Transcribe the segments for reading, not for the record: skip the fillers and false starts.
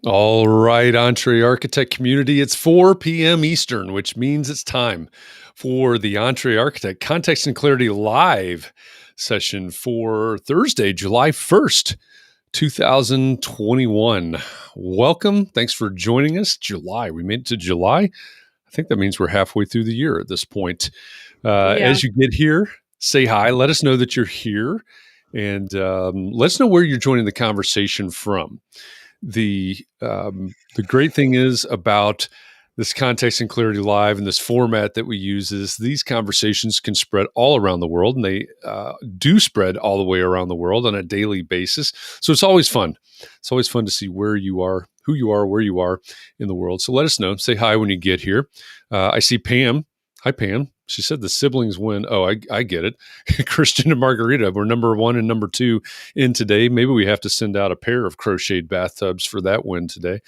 All right, Entree Architect community, it's 4 p.m. Eastern, which means it's time for the Entree Architect Context and Clarity Live session for Thursday, July 1st, 2021. Welcome. Thanks for joining us. July. We made it to July. I think that means we're halfway through the year at this point. As you get here, say hi. Let us know that you're here, and let us know where you're joining the conversation from. The great thing is about this Context and Clarity Live and this format that we use is these conversations can spread all around the world, and they do spread all the way around the world on a daily basis. So it's always fun. It's always fun to see where you are, who you are, where you are in the world. So let us know. Say hi when you get here. I see Pam. Hi, Pam. She said the siblings win. Oh, I get it. Christian and Margarita were number 1 and number 2 in today. Maybe we have to send out a pair of crocheted bathtubs for that win today.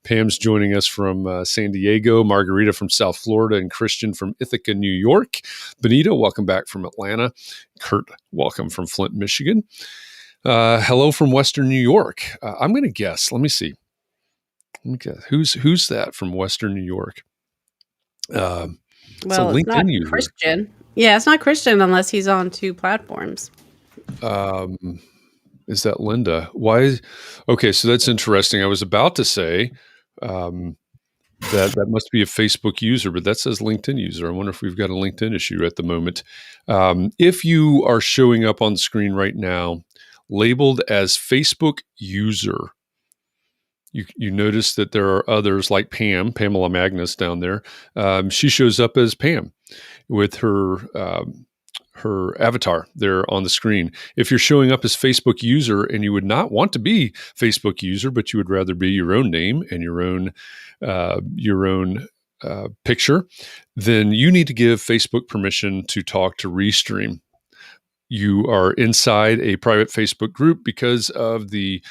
Pam's joining us from San Diego, Margarita from South Florida, and Christian from Ithaca, New York. Benito, welcome back from Atlanta. Kurt, welcome from Flint, Michigan. Hello from Western New York. I'm going to guess. Let me see. Who's that from Western New York? Well, it's not user. Christian. Yeah, it's not Christian unless he's on 2 platforms. Is that Linda? Why? Okay, so that's interesting. I was about to say that must be a Facebook user, but that says LinkedIn user. I wonder if we've got a LinkedIn issue at the moment. If you are showing up on the screen right now, labeled as Facebook user, you notice that there are others like Pamela Magnus down there. She shows up as Pam with her avatar there on the screen. If you're showing up as Facebook user and you would not want to be Facebook user, but you would rather be your own name and your own picture, then you need to give Facebook permission to talk to Restream. You are inside a private Facebook group because of the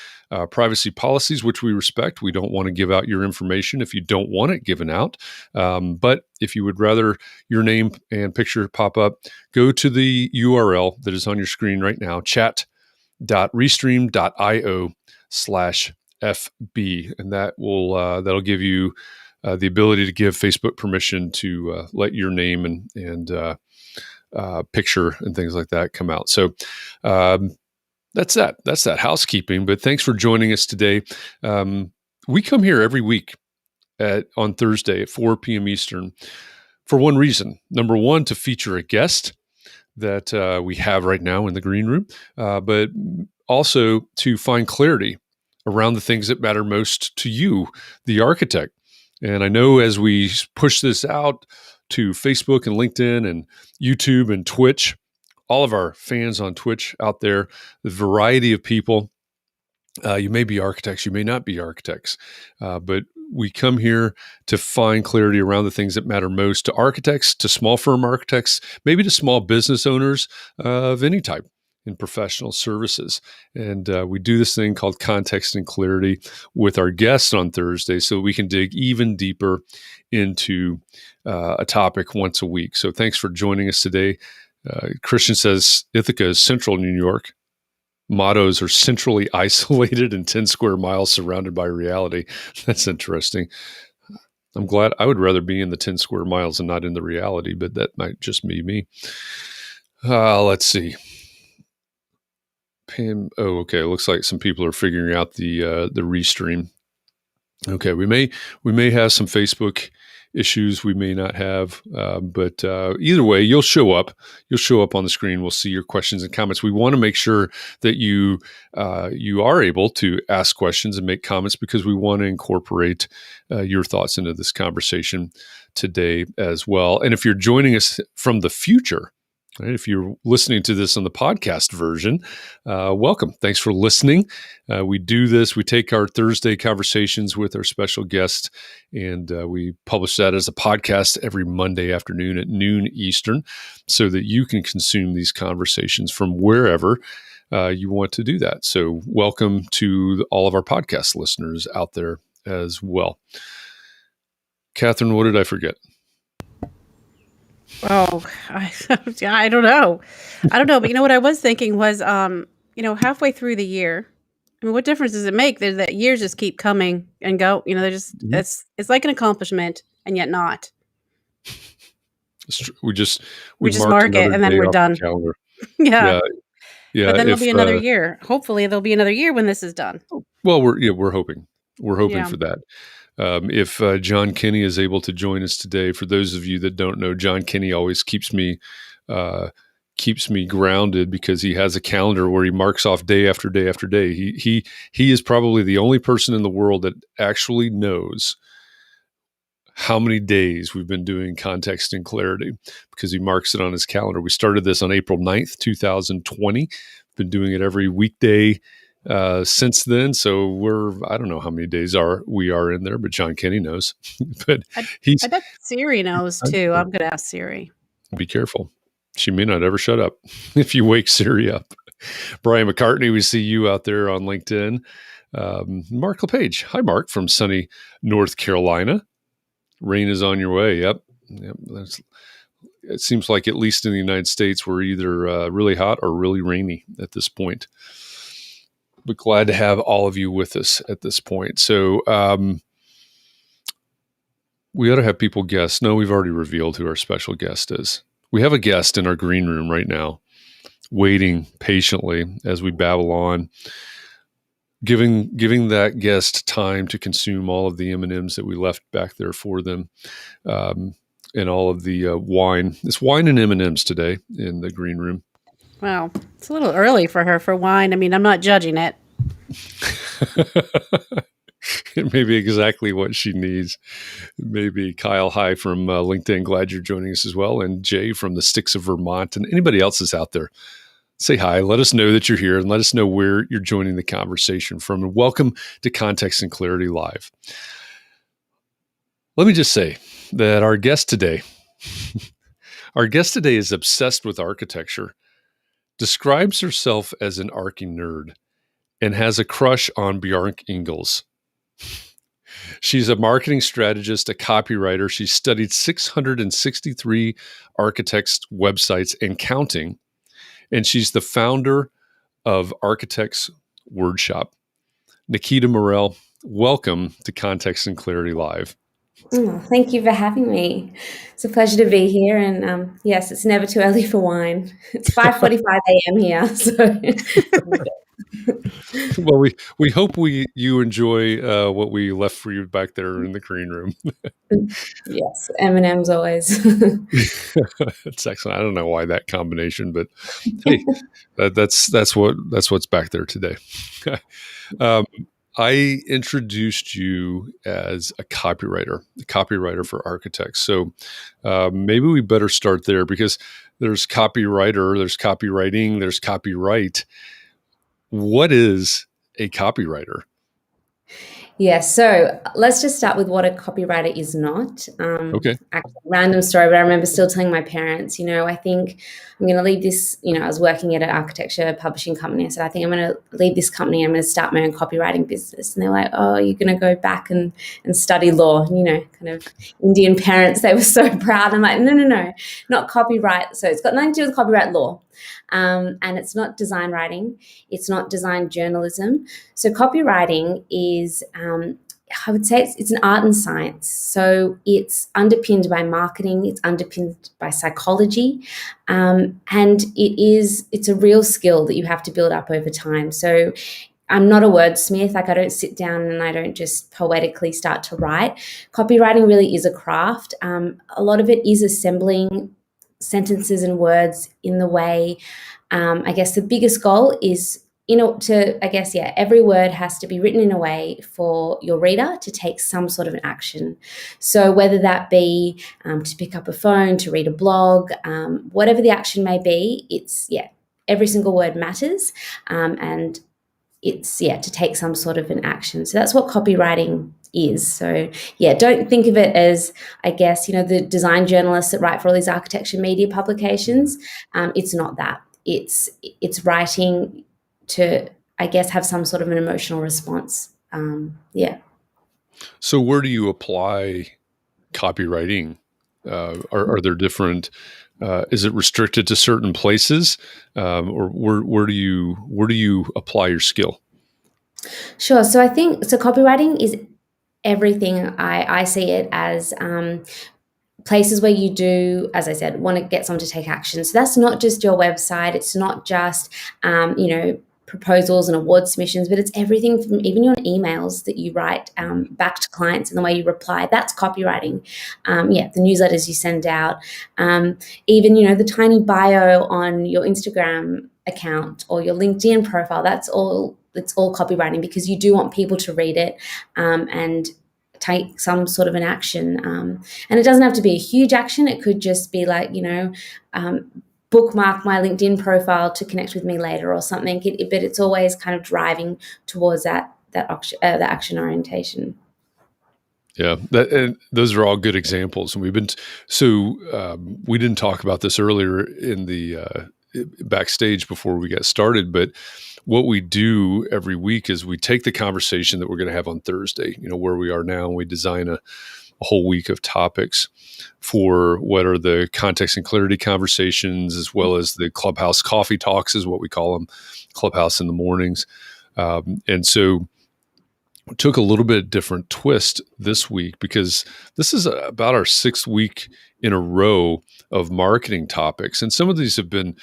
privacy policies, which we respect. We don't want to give out your information if you don't want it given out. But if you would rather your name and picture pop up, go to the URL that is on your screen right now, chat.restream.io/FB. And that will that'll give you the ability to give Facebook permission to let your name and picture and things like that come out. So that's that housekeeping. But thanks for joining us today. We come here every week on Thursday at 4 p.m. Eastern for one reason. Number one, to feature a guest that we have right now in the green room, but also to find clarity around the things that matter most to you, the architect. And I know as we push this out to Facebook and LinkedIn and YouTube and Twitch, all of our fans on Twitch out there, the variety of people. You may be architects, you may not be architects, but we come here to find clarity around the things that matter most to architects, to small firm architects, maybe to small business owners of any type in professional services. And we do this thing called Context and Clarity with our guests on Thursday so we can dig even deeper into a topic once a week. So thanks for joining us today. Christian says Ithaca is central New York. Mottos are centrally isolated and 10 square miles surrounded by reality. That's interesting. I'm glad. I would rather be in the 10 square miles and not in the reality, but that might just be me. Let's see. Pam. Oh, okay. It looks like some people are figuring out the Restream. Okay, we may have some Facebook issues, we may not have, but either way, you'll show up. You'll show up on the screen. We'll see your questions and comments. We want to make sure that you are able to ask questions and make comments because we want to incorporate your thoughts into this conversation today as well. And if you're joining us from the future, right, if you're listening to this on the podcast version, welcome. Thanks for listening. We do this. We take our Thursday conversations with our special guests, and we publish that as a podcast every Monday afternoon at noon Eastern so that you can consume these conversations from wherever you want to do that. So welcome to all of our podcast listeners out there as well. Katharine, what did I forget? Oh, I don't know. But you know what I was thinking was, halfway through the year, I mean, what difference does it make that years just keep coming and go? They're just Mhm. it's like an accomplishment and yet not. We We just marked mark it another and then day we're off the done. calendar. Yeah. Yeah, yeah. But then there'll If be another year. Hopefully, there'll be another year when this is done. well, we're hoping Yeah. for that. If John Kinney is able to join us today, for those of you that don't know, John Kinney always uh, keeps me grounded because he has a calendar where he marks off day after day after day. He is probably the only person in the world that actually knows how many days we've been doing context and clarity because he marks it on his calendar. We started this on April 9th, 2020. Been doing it every weekday since then. So I don't know how many days we are in there, but John Kenny knows. But I he's, I bet Siri knows too. I'm gonna ask Siri. be careful. She may not ever shut up if you wake Siri up. Brian McCartney, we see you out there on LinkedIn. Mark LePage. Hi, Mark, from sunny North Carolina. Rain is on your way. Yep. It seems like, at least in the United States, we're either really hot or really rainy at this point. But glad to have all of you with us at this point. So we ought to have people guess. No, we've already revealed who our special guest is. We have a guest in our green room right now, waiting patiently as we babble on, giving that guest time to consume all of the M&Ms that we left back there for them, and all of the wine. It's wine and M&Ms today in the green room. Well, it's a little early for her for wine. I mean, I'm not judging it. It may be exactly what she needs. Maybe Kyle, hi from LinkedIn. Glad you're joining us as well. And Jay from the Sticks of Vermont, and anybody else is out there. Say hi. Let us know that you're here and let us know where you're joining the conversation from. And welcome to Context and Clarity Live. Let me just say that our guest today is obsessed with architecture, describes herself as an archi nerd, and has a crush on Bjarke Ingels. She's a marketing strategist, a copywriter. She's studied 663 architects' websites and counting. And she's the founder of Architects Wordshop. Nikita Morell, welcome to Context and Clarity Live. Oh, thank you for having me. It's a pleasure to be here. And yes, it's never too early for wine. It's 5:45 a.m. here. So. Well, we hope you enjoy what we left for you back there in the green room. Yes, M&M's always. That's excellent. I don't know why that combination, but hey, that's what's back there today. I introduced you as a copywriter for architects. So maybe we better start there, because there's copywriter, there's copywriting, there's copyright. What is a copywriter? Yeah, so let's just start with what a copywriter is not. Okay. Actually, random story, but I remember still telling my parents, I think I'm going to leave this, I was working at an architecture publishing company. I said, I think I'm going to leave this company. I'm going to start my own copywriting business. And they're like, oh, you're going to go back and study law, kind of Indian parents. They were so proud. I'm like, no, not copyright. So it's got nothing to do with copyright law. And it's not design writing. It's not design journalism. So copywriting is, I would say it's an art and science. So it's underpinned by marketing. It's underpinned by psychology. And it's a real skill that you have to build up over time. So I'm not a wordsmith. Like, I don't sit down and I don't just poetically start to write. Copywriting really is a craft. A lot of it is assembling sentences and words in the way, I guess the biggest goal is, every word has to be written in a way for your reader to take some sort of an action. So whether that be to pick up a phone, to read a blog, whatever the action may be, every single word matters, and it's to take some sort of an action. So that's what copywriting is. So don't think of it as, I guess, the design journalists that write for all these architecture media publications. It's not that. It's writing to, I guess, have some sort of an emotional response. So where do you apply copywriting? Are there different? Is it restricted to certain places, or where do you apply your skill? Sure. So I think copywriting is everything. I see it as places where you do, as I said, want to get someone to take action. So that's not just your website. It's not just, proposals and award submissions, but it's everything from even your emails that you write back to clients and the way you reply. That's copywriting. The newsletters you send out, even, the tiny bio on your Instagram account or your LinkedIn profile. It's all copywriting, because you do want people to read it and take some sort of an action. And it doesn't have to be a huge action. It could just be like, bookmark my LinkedIn profile to connect with me later or something. But it's always kind of driving towards that action orientation. Yeah, and those are all good examples. And we didn't talk about this earlier in the backstage before we got started, but what we do every week is we take the conversation that we're going to have on Thursday, where we are now, and we design a whole week of topics for what are the context and clarity conversations, as well as the Clubhouse coffee talks, is what we call them, Clubhouse in the mornings. And so we took a little bit different twist this week, because this is about our 6th week in a row of marketing topics. And some of these have been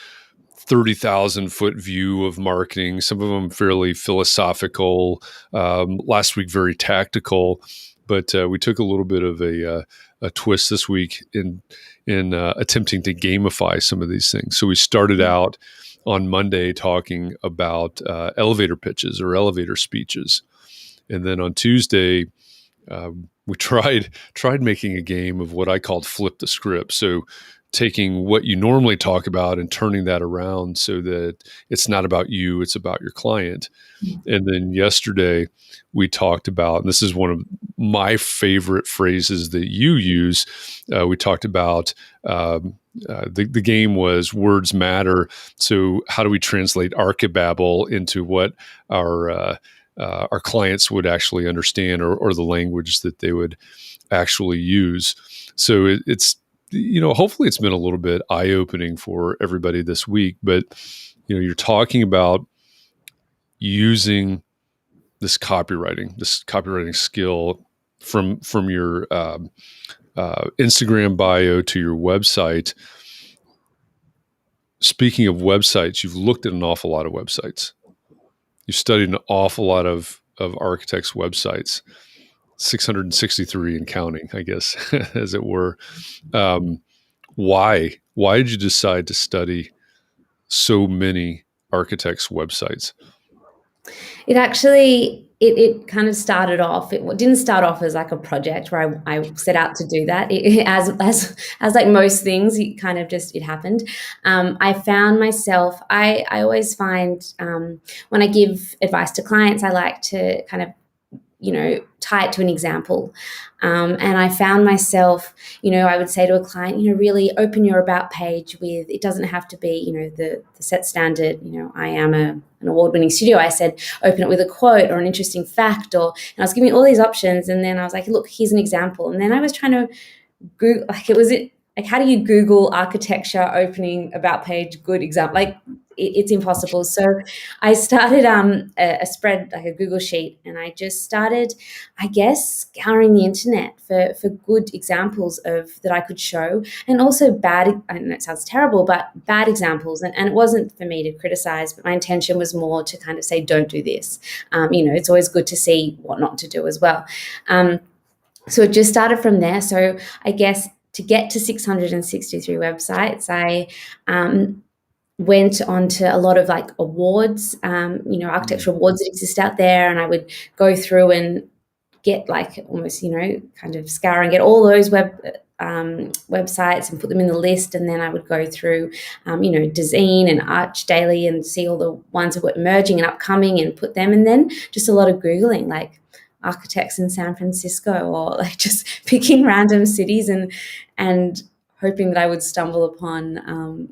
30,000 foot view of marketing, some of them fairly philosophical, last week very tactical, but we took a little bit of a twist this week in attempting to gamify some of these things. So we started out on Monday talking about elevator pitches or elevator speeches. And then on Tuesday, we tried making a game of what I called flip the script. So taking what you normally talk about and turning that around so that it's not about you, it's about your client. And then yesterday we talked about, and this is one of my favorite phrases that you use, we talked about the game was words matter. So how do we translate Archi-babble into what our clients would actually understand, or the language that they would actually use? So it's hopefully it's been a little bit eye-opening for everybody this week, but you're talking about using this copywriting skill from your Instagram bio to your website. Speaking of websites, you've looked at an awful lot of websites. You've studied an awful lot of architects' websites, 663 and counting, I guess, as it were. Why did you decide to study so many architects' websites? It actually, it kind of started off, it didn't start off as like a project where I set out to do that. As like most things, it happened. I found myself, I always find when I give advice to clients, I like to kind of tie it to an example. And I found myself, I would say to a client, really open your about page with, it doesn't have to be, the set standard, I am an award-winning studio. I said, open it with a quote or an interesting fact, and I was giving all these options. And then I was like, look, here's an example. And then I was trying to Google, how do you Google architecture opening about page good example? It's impossible. So I started a spread, like a Google sheet, and I just started, I guess, scouring the internet for good examples that I could show, and also bad, I know it sounds terrible, but bad examples. And it wasn't for me to criticize, but my intention was more to kind of say, don't do this. It's always good to see what not to do as well. So it just started from there. So I guess to get to 663 websites, I went on to a lot of like awards, architecture awards that exist out there. And I would go through and get like almost, kind of scour and get all those websites and put them in the list. And then I would go through, Design and Arch Daily and see all the ones that were emerging and upcoming and put them. And then just a lot of Googling, like architects in San Francisco, or like just picking random cities and hoping that I would stumble upon,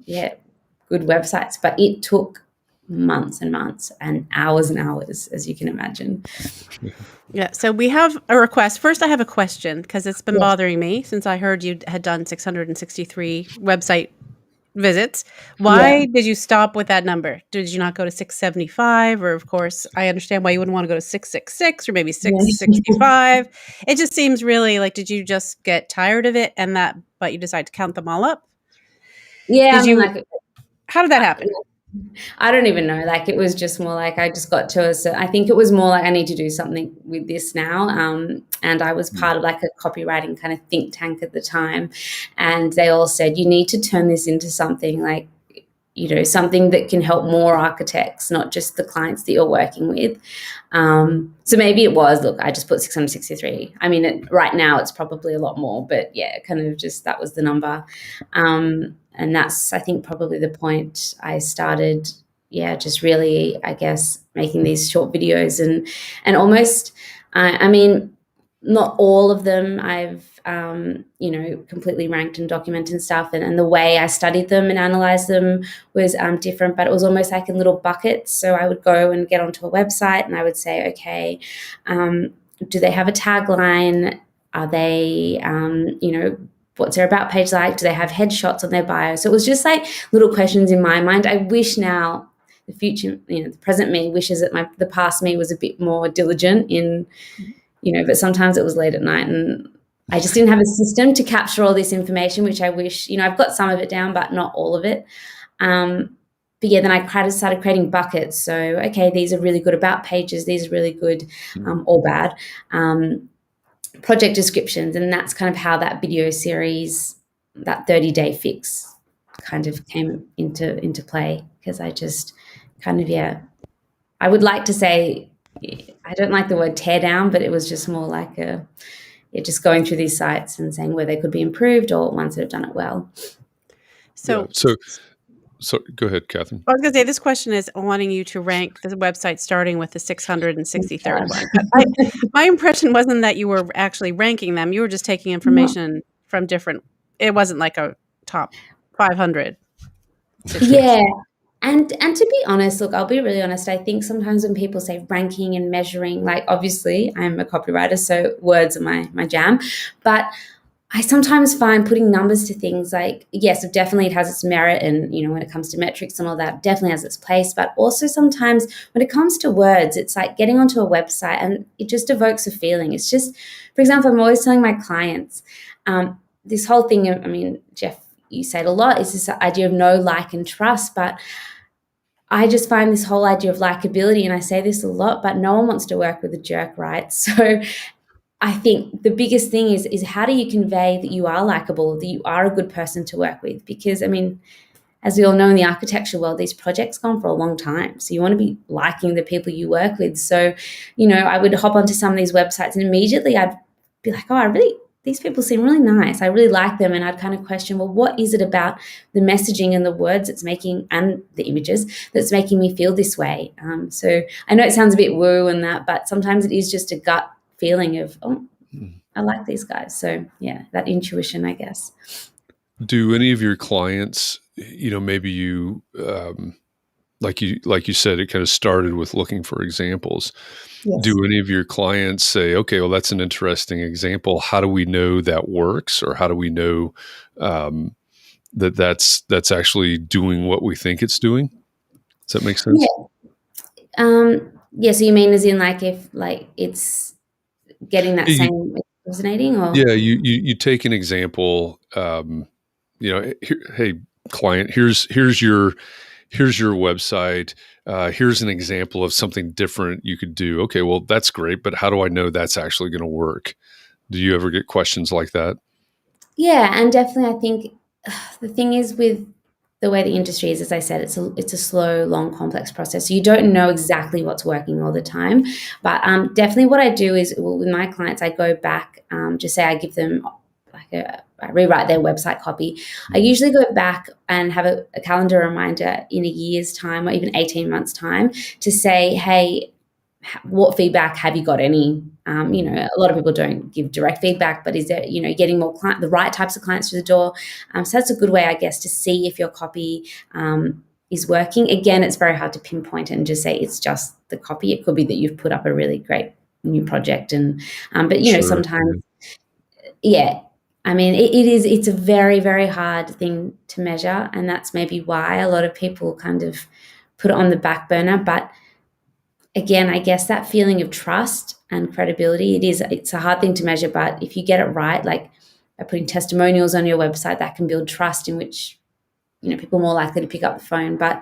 good websites. But it took months and months and hours, as you can imagine. Yeah. So we have a request. First, I have a question, because it's been bothering me since I heard you had done 663 website visits. Why did you stop with that number? Did you not go to 675? Or, of course, I understand why you wouldn't want to go to 666 or maybe 665. It just seems really like, did you just get tired of it but you decided to count them all up? Yeah, How did that happen? I don't even know. Like, it was just more like I just got to I think it was more like I need to do something with this now. And I was part of like a copywriting kind of think tank at the time. And they all said, you need to turn this into something like, something that can help more architects, not just the clients that you're working with. So maybe it was, look, I just put 663. I mean, right now it's probably a lot more, but yeah, kind of just that was the number. And that's, I think, probably the point I started, just really, I guess, making these short videos and almost, I mean, not all of them I've, completely ranked and documented and stuff. And the way I studied them and analyzed them was different, but it was almost like in little buckets. So I would go and get onto a website and I would say, okay, do they have a tagline? Are they, what's their about page like? Do they have headshots on their bio? So it was just like little questions in my mind. I wish now the future, the present me wishes that the past me was a bit more diligent in, but sometimes it was late at night and I just didn't have a system to capture all this information, which I wish, I've got some of it down, but not all of it. But yeah, then I started creating buckets. So, okay, these are really good about pages. These are really good or bad. Project descriptions, and that's kind of how that video series, that 30-day fix, kind of came into play, because I just kind of I would like to say, I don't like the word tear down, but it was just more like just going through these sites and saying where they could be improved or ones that have done it well. So go ahead, Katharine. I was going to say, this question is wanting you to rank the website starting with the 663rd one. My impression wasn't that you were actually ranking them. You were just taking information from different. It wasn't like a top 500 situation. Yeah. And to be honest, look, I'll be really honest. I think sometimes when people say ranking and measuring, like, obviously I'm a copywriter, so words are my jam. But I sometimes find putting numbers to things, like, yes, definitely it has its merit, and when it comes to metrics and all that, definitely has its place. But also sometimes when it comes to words, it's like getting onto a website and it just evokes a feeling. It's just, for example, I'm always telling my clients, this whole thing, I mean, Jeff, you say it a lot, is this idea of know, like, and trust. But I just find this whole idea of likability, and I say this a lot, but no one wants to work with a jerk, right? So I think the biggest thing is how do you convey that you are likable, that you are a good person to work with? Because, I mean, as we all know in the architecture world, these projects go on for a long time. So you want to be liking the people you work with. So, I would hop onto some of these websites and immediately I'd be like, these people seem really nice. I really like them. And I'd kind of question, well, what is it about the messaging and the words it's making, and the images, that's making me feel this way? So I know it sounds a bit woo and that, but sometimes it is just a gut feeling of, I like these guys. So yeah, that intuition, I guess. Do any of your clients, maybe you, like you said, it kind of started with looking for examples. Yes. Do any of your clients say, okay, well, that's an interesting example. How do we know that works? Or how do we know that's actually doing what we think it's doing? Does that make sense? Yeah. So you mean as in, like, if like it's getting that same resonating? Or yeah, you take an example. Hey, client, here's your website. Here's an example of something different you could do. Okay, well, that's great, but how do I know that's actually going to work? Do you ever get questions like that? Yeah, and definitely, I think the thing is with the way the industry is, as I said, it's a slow, long, complex process. So you don't know exactly what's working all the time. But definitely what I do is, with my clients, I go back, just say I give them I rewrite their website copy. I usually go back and have a calendar reminder in a year's time or even 18 months' time to say, hey, what feedback have you got? Any, a lot of people don't give direct feedback, but is there, getting more the right types of clients through the door? So that's a good way, I guess, to see if your copy is working. Again, it's very hard to pinpoint and just say it's just the copy. It could be that you've put up a really great new project, but Sure. sometimes, yeah. I mean, it's a very, very hard thing to measure. And that's maybe why a lot of people kind of put it on the back burner. But again, I guess that feeling of trust and credibility, it's a hard thing to measure. But if you get it right, like by putting testimonials on your website, that can build trust in which, people are more likely to pick up the phone. But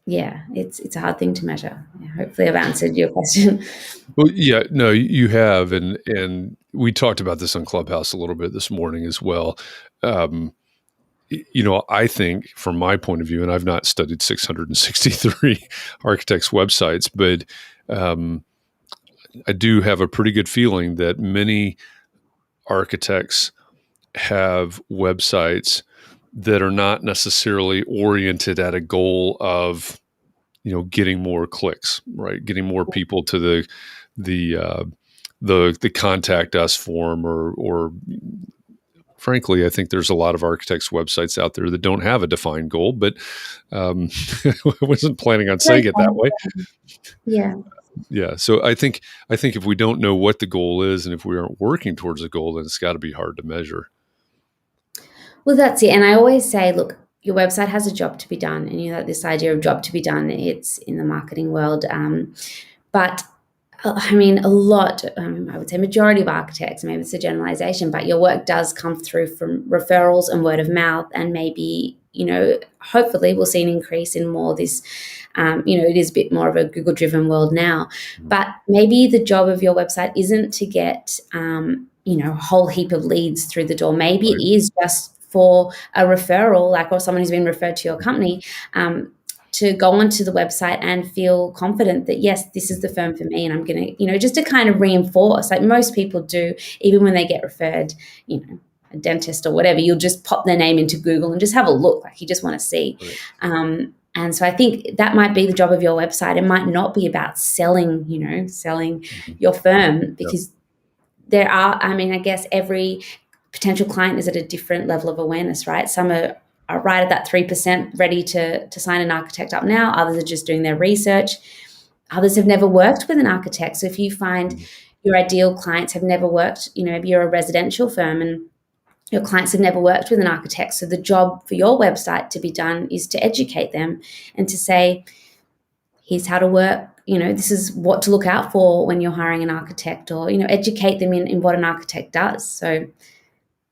yeah, it's a hard thing to measure. Yeah, hopefully I've answered your question. Well, yeah, no, you have, and we talked about this on Clubhouse a little bit this morning as well. I think from my point of view, and I've not studied 663 architects' websites, but I do have a pretty good feeling that many architects have websites that are not necessarily oriented at a goal of, getting more clicks, right? Getting more people to the contact us form, or frankly, I think there's a lot of architects' websites out there that don't have a defined goal, but I wasn't planning on saying it that way. Yeah. Yeah. So I think if we don't know what the goal is, and if we aren't working towards a goal, then it's got to be hard to measure. Well, that's it. And I always say, look, your website has a job to be done. And this idea of job to be done, it's in the marketing world. But I mean, a lot, I would say majority of architects, maybe it's a generalization, but your work does come through from referrals and word of mouth. And maybe, hopefully we'll see an increase in more this, it is a bit more of a Google-driven world now. But maybe the job of your website isn't to get, a whole heap of leads through the door. Maybe it is just for a referral, or someone who's been referred to your company, to go onto the website and feel confident that, yes, this is the firm for me, and I'm going to, just to kind of reinforce, like most people do, even when they get referred, a dentist or whatever, you'll just pop their name into Google and just have a look, like you just want to see. Right. And so I think that might be the job of your website. It might not be about selling your firm, because there are, I guess every potential client is at a different level of awareness, right? Some are right at that 3% ready to sign an architect up now. Others are just doing their research. Others have never worked with an architect. So if you find your ideal clients have never worked, maybe you're a residential firm and your clients have never worked with an architect. So the job for your website to be done is to educate them and to say, here's how to work. This is what to look out for when you're hiring an architect, or, educate them in what an architect does. So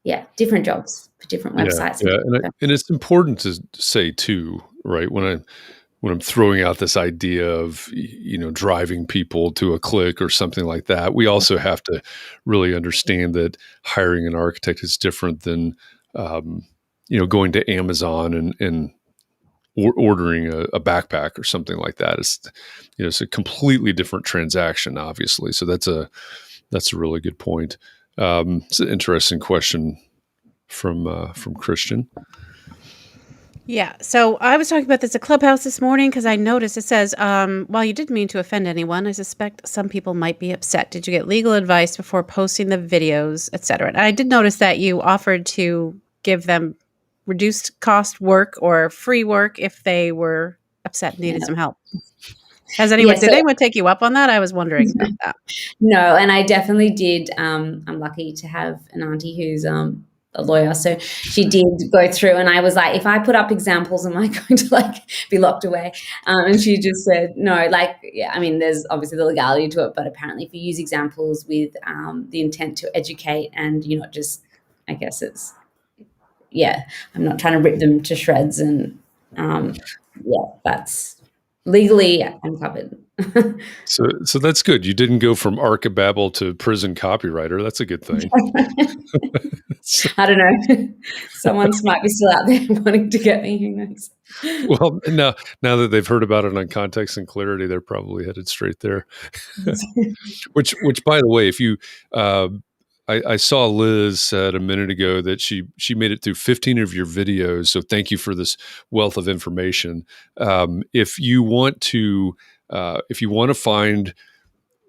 yeah, different jobs for different websites. Yeah. And it's important to say too, right? When I'm throwing out this idea of, driving people to a click or something like that, we also have to really understand that hiring an architect is different than, going to Amazon and ordering a backpack or something like that. It's a completely different transaction, obviously. So that's a really good point. It's an interesting question from Christian. Yeah. So I was talking about this at Clubhouse this morning because I noticed it says, while you didn't mean to offend anyone, I suspect some people might be upset. Did you get legal advice before posting the videos, et cetera? And I did notice that you offered to give them reduced cost work or free work if they were upset and needed some help. Did anyone take you up on that? I was wondering about that. No, and I definitely did. I'm lucky to have an auntie who's a lawyer, so she did go through, and I was like, if I put up examples, am I going to be locked away? And she just said, no, there's obviously the legality to it, but apparently if you use examples with the intent to educate, and you're not just, I guess it's, I'm not trying to rip them to shreds, and that's legally I'm covered. So that's good. You didn't go from Archi-babble to prison copywriter. That's a good thing. I don't know. Someone might be still out there wanting to get me. Who knows? Well, now that they've heard about it on Context and Clarity, they're probably headed straight there. Which, by the way, if you, I saw Liz said a minute ago that she made it through 15 of your videos. So thank you for this wealth of information. If you want to find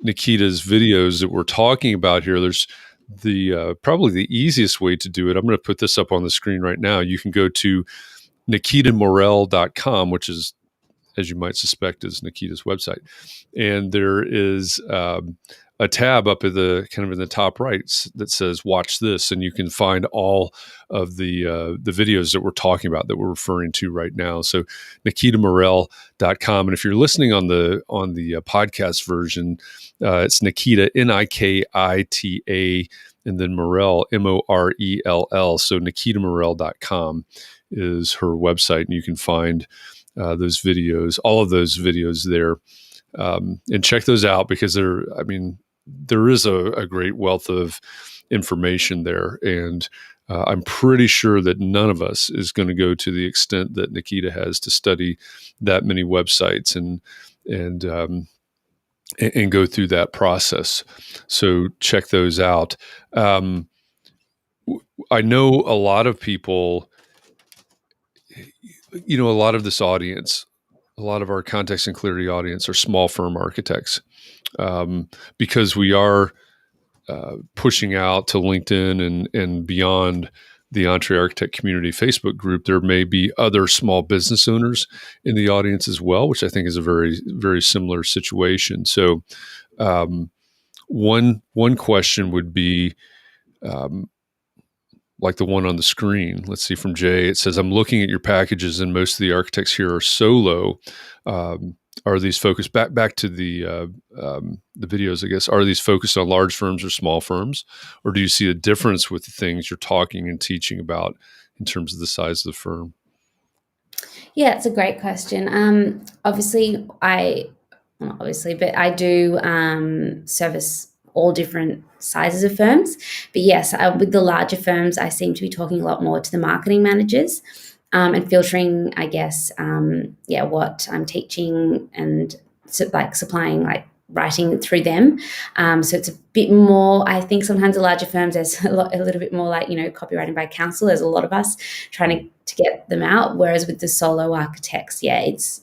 Nikita's videos that we're talking about here, there's probably the easiest way to do it. I'm going to put this up on the screen right now. You can go to nikitamorell.com, which is, as you might suspect, is Nikita's website. And there is a a tab up at the kind of in the top right that says "Watch this," and you can find all of the videos that we're talking about, that we're referring to right now. So NikitaMorell.com, and if you're listening on the podcast version, it's Nikita, Nikita, and then Morell, Morell. So NikitaMorell.com is her website, and you can find those videos, all of those videos there, and check those out, because there is a great wealth of information there, and I'm pretty sure that none of us is going to go to the extent that Nikita has to study that many websites and go through that process. So check those out. I know a lot of people, a lot of this audience, a lot of our context and clarity audience are small firm architects, because we are pushing out to LinkedIn and beyond the Entre Architect Community Facebook group. There may be other small business owners in the audience as well, which I think is a very, very similar situation. So one question would be, like the one on the screen. Let's see, from Jay. It says, I'm looking at your packages and most of the architects here are solo. Are these focused back to the videos, I guess, are these focused on large firms or small firms? Or do you see a difference with the things you're talking and teaching about in terms of the size of the firm? Yeah, it's a great question. Not obviously, but I do service all different sizes of firms. But yes, with the larger firms, I seem to be talking a lot more to the marketing managers and filtering, I guess, what I'm teaching and supplying writing through them. So it's a bit more, I think sometimes the larger firms, there's a little bit more copywriting by counsel. There's a lot of us trying to get them out. Whereas with the solo architects, it's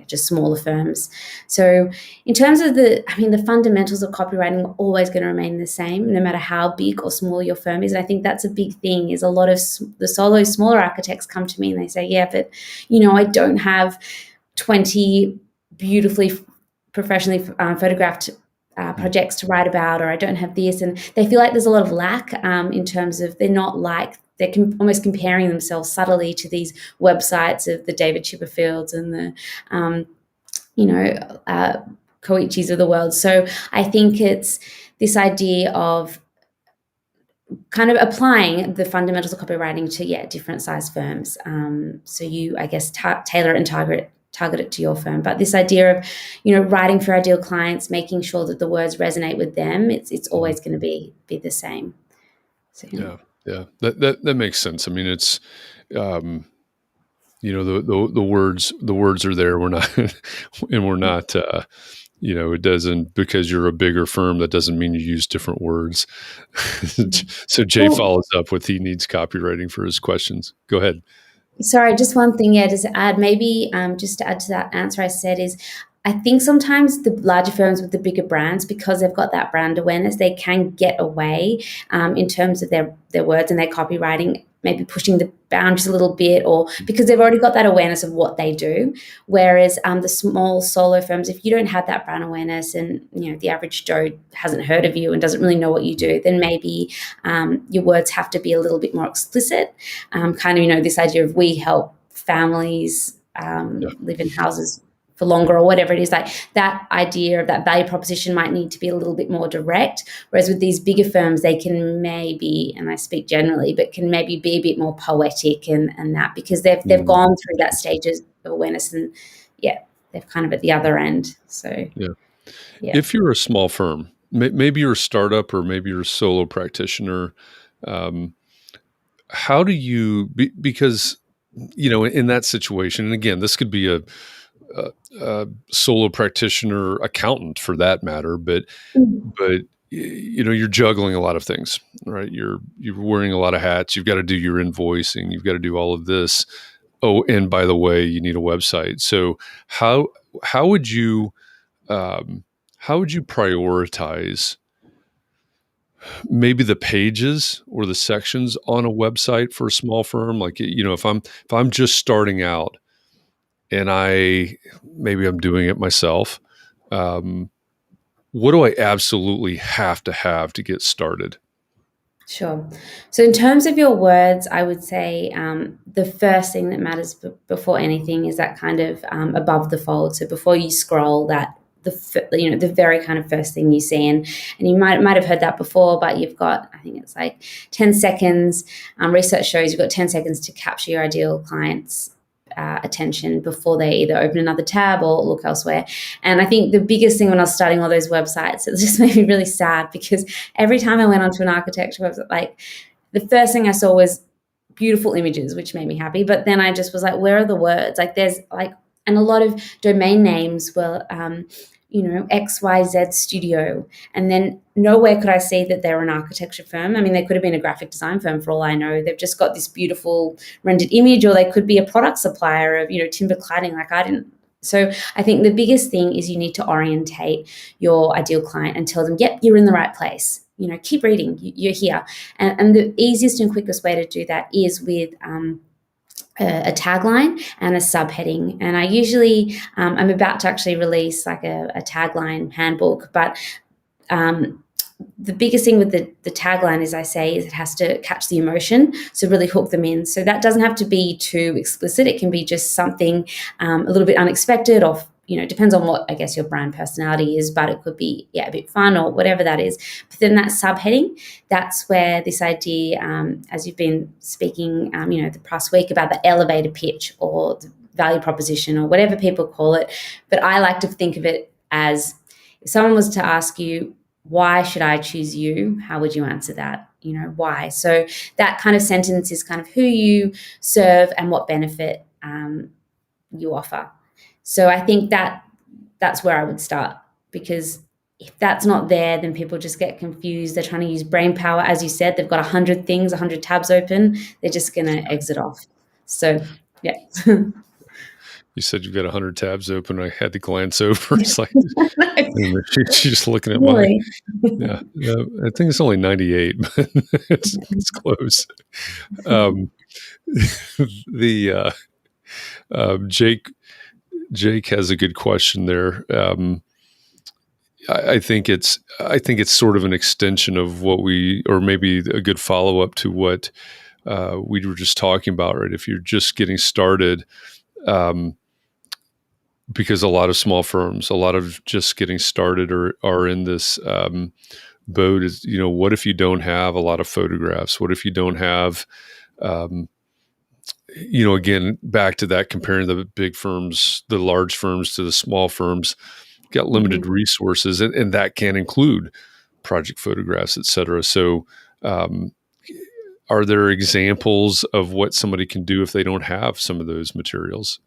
just smaller firms. So in terms of the fundamentals of copywriting are always going to remain the same, no matter how big or small your firm is. And I think that's a big thing, is a lot of the smaller architects come to me and they say, but I don't have 20 beautifully professionally photographed projects to write about, or I don't have this, and they feel like there's a lot of lack in terms of they're almost comparing themselves subtly to these websites of the David Chipperfields and the Koichis of the world. So I think it's this idea of kind of applying the fundamentals of copywriting to different size firms. So you, I guess, tailor it and target it to your firm. But this idea of, writing for ideal clients, making sure that the words resonate with them, it's always going to be the same. So, yeah, that makes sense. I mean, it's, the words are there. We're not, and we're not, it doesn't, because you're a bigger firm, that doesn't mean you use different words. So Jay follows up with, he needs copywriting for his questions. Go ahead. Sorry, just one thing, just to add, maybe just to add to that answer I said is, I think sometimes the larger firms with the bigger brands, because they've got that brand awareness, they can get away in terms of their words and their copywriting, maybe pushing the boundaries a little bit, or because they've already got that awareness of what they do. Whereas the small solo firms, if you don't have that brand awareness and, the average Joe hasn't heard of you and doesn't really know what you do, then maybe your words have to be a little bit more explicit. This idea of, we help families live in houses for longer, or whatever it is, like that idea of that value proposition might need to be a little bit more direct. Whereas with these bigger firms, they can maybe, and I speak generally, but can maybe be a bit more poetic and that, because they've gone through that stage of awareness, and they're kind of at the other end. So if you're a small firm, maybe you're a startup, or maybe you're a solo practitioner, how do you, because in that situation, and again, this could be a solo practitioner accountant for that matter, but you're juggling a lot of things, right? You're wearing a lot of hats. You've got to do your invoicing. You've got to do all of this. Oh, and by the way, you need a website. So how would you prioritize maybe the pages or the sections on a website for a small firm? Like, if I'm just starting out, and maybe I'm doing it myself, what do I absolutely have to get started? Sure. So in terms of your words, I would say the first thing that matters before anything is that kind of above the fold. So before you scroll, the very kind of first thing you see, and you might have heard that before, but you've got, I think it's like 10 seconds. Research shows you've got 10 seconds to capture your ideal client's attention before they either open another tab or look elsewhere. And I think the biggest thing when I was starting all those websites, it just made me really sad, because every time I went onto an architecture website, like the first thing I saw was beautiful images, which made me happy. But then I just was like, where are the words? Like there's like, and a lot of domain names were, XYZ Studio. And then nowhere could I see that they're an architecture firm. I mean, they could have been a graphic design firm for all I know. They've just got this beautiful rendered image, or they could be a product supplier of, timber cladding. Like I didn't. So I think the biggest thing is you need to orientate your ideal client and tell them, yep, you're in the right place. Keep reading, you're here. And the easiest and quickest way to do that is with a tagline and a subheading. And I usually, I'm about to actually release like a tagline handbook, but the biggest thing with the tagline, as I say, is it has to catch the emotion, so really hook them in. So that doesn't have to be too explicit. It can be just something a little bit unexpected, or depends on what I guess your brand personality is, but it could be a bit fun or whatever that is. But then that subheading, that's where this idea, as you've been speaking, the past week, about the elevator pitch or the value proposition or whatever people call it. But I like to think of it as, if someone was to ask you, why should I choose you? How would you answer that? Why? So that kind of sentence is kind of who you serve and what benefit you offer. So I think that's where I would start, because if that's not there, then people just get confused. They're trying to use brain power. As you said, they've got 100 things, 100 tabs open. They're just going to exit off. So, yeah. You said you've got 100 tabs open. I had to glance over. It's like, she's just looking at Really? yeah. I think it's only 98, but it's close. Jake has a good question there. I think it's sort of an extension of what or maybe a good follow up to what we were just talking about, right? If you're just getting started, because a lot of small firms, a lot of just getting started are in this boat. Is, what if you don't have a lot of photographs? What if you don't have again, back to that, comparing the big firms, the large firms to the small firms, got limited resources, and that can include project photographs, et cetera. So are there examples of what somebody can do if they don't have some of those materials?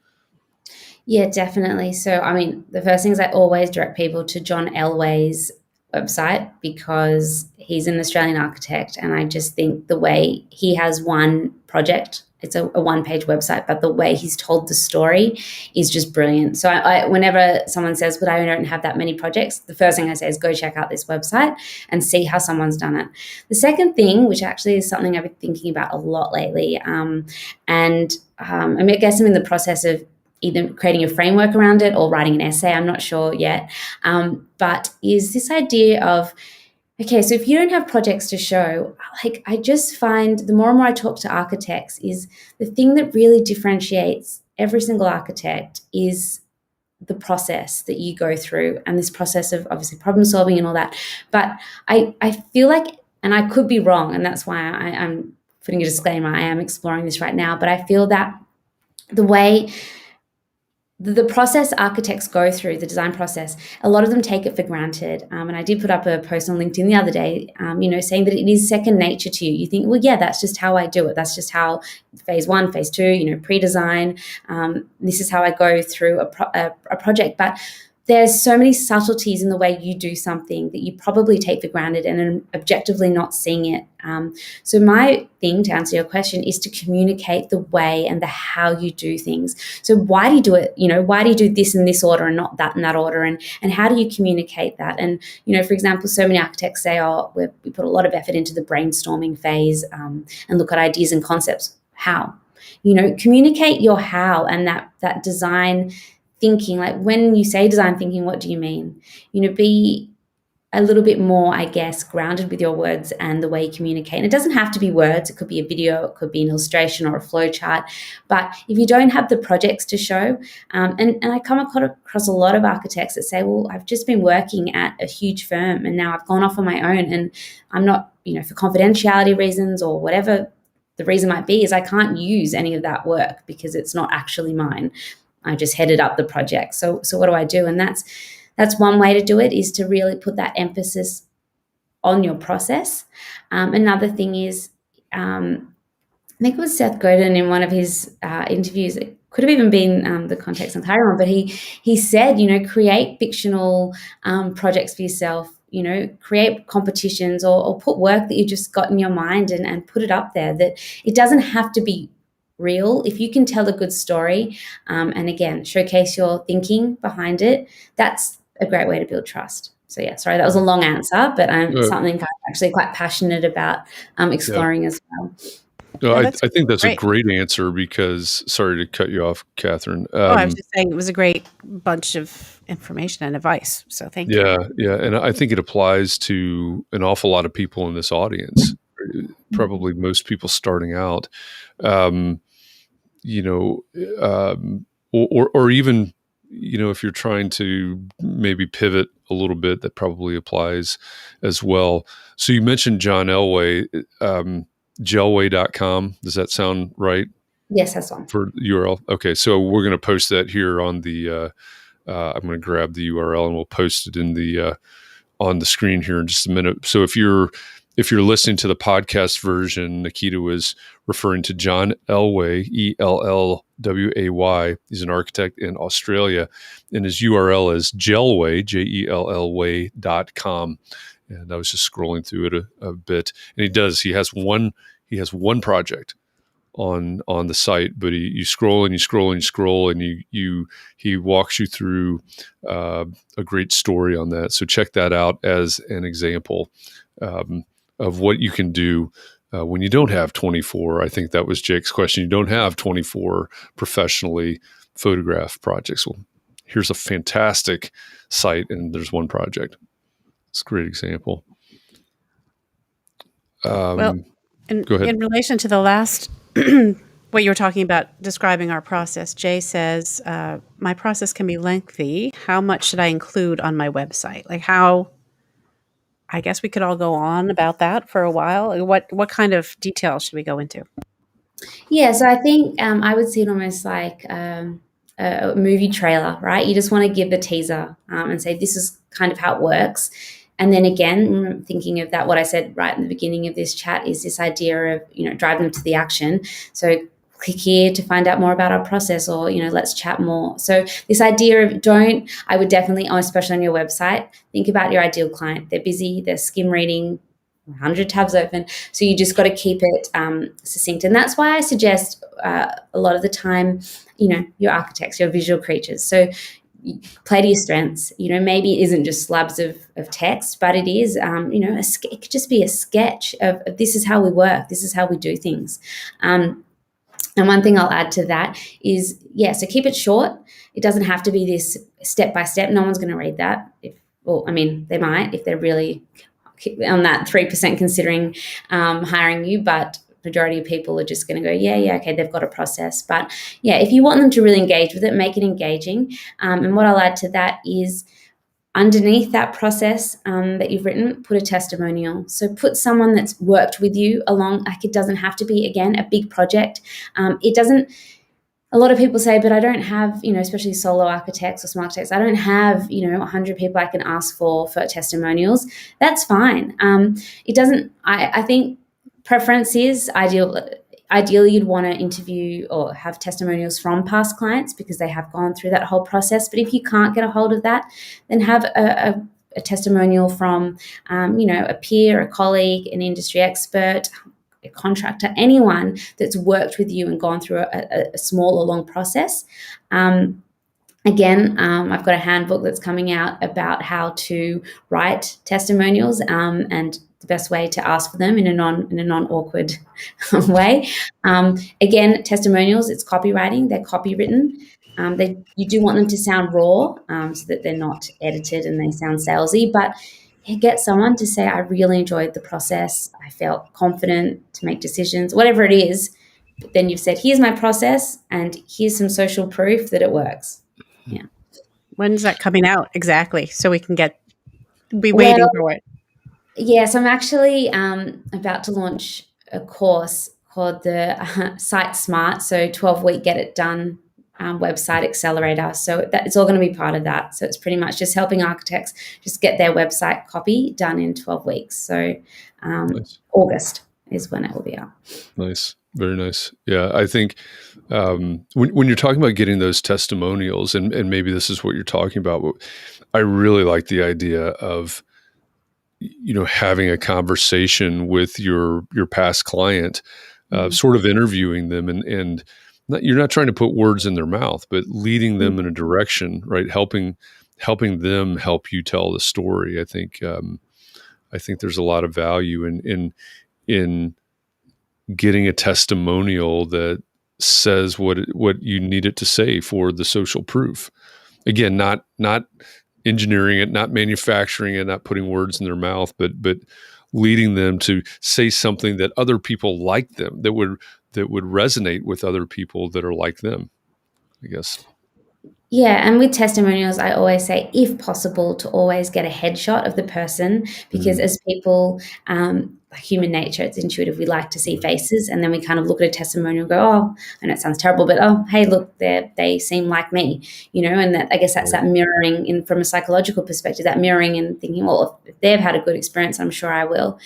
Yeah, definitely. So, I mean, the first thing is I always direct people to John Elway's website, because he's an Australian architect, and I just think the way he has one project, it's a one-page website, but the way he's told the story is just brilliant. So I whenever someone says, but I don't have that many projects, the first thing I say is go check out this website and see how someone's done it. The second thing, which actually is something I've been thinking about a lot lately, I guess I'm in the process of either creating a framework around it or writing an essay, I'm not sure yet, but is this idea of, okay, so if you don't have projects to show, like I just find the more and more I talk to architects, is the thing that really differentiates every single architect is the process that you go through, and this process of obviously problem solving and all that. But I feel like, and I could be wrong, and that's why I'm putting a disclaimer, I am exploring this right now, but I feel that the way the process architects go through, the design process, a lot of them take it for granted. And I did put up a post on LinkedIn the other day, saying that it is second nature to you. You think, well, yeah, that's just how I do it. That's just how phase 1, phase 2, pre-design. This is how I go through a project. But there's so many subtleties in the way you do something that you probably take for granted and objectively not seeing it. So my thing, to answer your question, is to communicate the way and the how you do things. So why do you do it? Why do you do this in this order and not that in that order? And how do you communicate that? And, for example, so many architects say, we put a lot of effort into the brainstorming phase and look at ideas and concepts. How? Communicate your how and that design thinking. Like when you say design thinking, what do you mean? Be a little bit more, I guess, grounded with your words and the way you communicate. And it doesn't have to be words. It could be a video, it could be an illustration or a flow chart. But if you don't have the projects to show, and I come across a lot of architects that say, well, I've just been working at a huge firm and now I've gone off on my own and I'm not, for confidentiality reasons or whatever the reason might be, is I can't use any of that work because it's not actually mine. I just headed up the project. So what do I do? And that's one way to do it, is to really put that emphasis on your process. Another thing is, I think it was Seth Godin in one of his interviews, it could have even been the context on Chiron, but he said, create fictional projects for yourself, create competitions or put work that you just got in your mind and put it up there, that it doesn't have to be real. If you can tell a good story and again, showcase your thinking behind it, that's a great way to build trust. So yeah, sorry, that was a long answer, but something I'm actually quite passionate about exploring as well. No, I think that's great. A great answer because, sorry to cut you off, Katharine. I was just saying it was a great bunch of information and advice. So thank you. Yeah. And I think it applies to an awful lot of people in this audience, probably most people starting out, or even, if you're trying to maybe pivot a little bit, that probably applies as well. So you mentioned John Elway, gelway.com. Does that sound right? Yes, that's one. For URL. Okay. So we're going to post that here on the, I'm going to grab the URL and we'll post it in the, on the screen here in just a minute. So if you're listening to the podcast version, Nikita was referring to John Elway, Ellway. He's an architect in Australia, and his URL is gelway, GELLway.com. And I was just scrolling through it a bit, and he has one project on the site, but you scroll and you scroll and you scroll, and he walks you through a great story on that. So check that out as an example of what you can do when you don't have 24. I think that was Jake's question. You don't have 24 professionally photographed projects. Well, here's a fantastic site, and there's one project. It's a great example. Go ahead. In relation to the last, what you were talking about, describing our process, Jay says, my process can be lengthy. How much should I include on my website? I guess we could all go on about that for a while. What kind of details should we go into? Yeah, so I think I would see it almost like a movie trailer, right? You just want to give the teaser and say, this is kind of how it works. And then again, thinking of that, what I said right in the beginning of this chat is this idea of, drive them to the action. So click here to find out more about our process, or, let's chat more. So this idea of I would definitely, especially on your website, think about your ideal client. They're busy, they're skim reading, 100 tabs open. So you just got to keep it succinct. And that's why I suggest a lot of the time, your architects, your visual creatures. So play to your strengths. Maybe it isn't just slabs of text, but it is, it could just be a sketch of this is how we work. This is how we do things. And one thing I'll add to that is, so keep it short. It doesn't have to be this step by step. No one's going to read that. They might if they're really on that 3% considering hiring you, but majority of people are just going to go, okay, they've got a process. But if you want them to really engage with it, make it engaging. And what I'll add to that is, underneath that process that you've written, put a testimonial. So put someone that's worked with you along. It doesn't have to be, again, a big project. A lot of people say, but I don't have, especially solo architects or small architects, I don't have, 100 people I can ask for testimonials. That's fine. I think preference is ideally you'd want to interview or have testimonials from past clients because they have gone through that whole process. But if you can't get a hold of that, then have a testimonial from, a peer, a colleague, an industry expert, a contractor, anyone that's worked with you and gone through a small or long process. Again, I've got a handbook that's coming out about how to write testimonials and the best way to ask for them in a non-awkward way. Again, testimonials, it's copywriting. They're copywritten. You do want them to sound raw so that they're not edited and they sound salesy. But get someone to say, I really enjoyed the process. I felt confident to make decisions, whatever it is. But then you've said, here's my process and here's some social proof that it works. Yeah. When's that coming out exactly? So we can be Well, waiting for it. yes, I'm actually about to launch a course called the Site Smart. So 12-week Get It Done website accelerator. So it's all going to be part of that. So it's pretty much just helping architects just get their website copy done in 12 weeks. So Nice. August is when it will be out. Nice. Very nice. Yeah. I think when you're talking about getting those testimonials, and maybe this is what you're talking about, I really like the idea of, having a conversation with your past client, sort of interviewing them, and you're not trying to put words in their mouth, but leading them in a direction, right? Helping them help you tell the story. I think there's a lot of value in getting a testimonial that says what you need it to say for the social proof. Again, not engineering it, not manufacturing it, not putting words in their mouth, but leading them to say something that other people like them, that would resonate with other people that are like them, I guess. Yeah, and with testimonials, I always say, if possible, to always get a headshot of the person, because as people, human nature, it's intuitive. We like to see faces, and then we kind of look at a testimonial and go, oh, I know it sounds terrible, but oh, hey, look, they seem like me, and that, I guess that's that mirroring in from a psychological perspective, that mirroring and thinking, well, if they've had a good experience, I'm sure I will.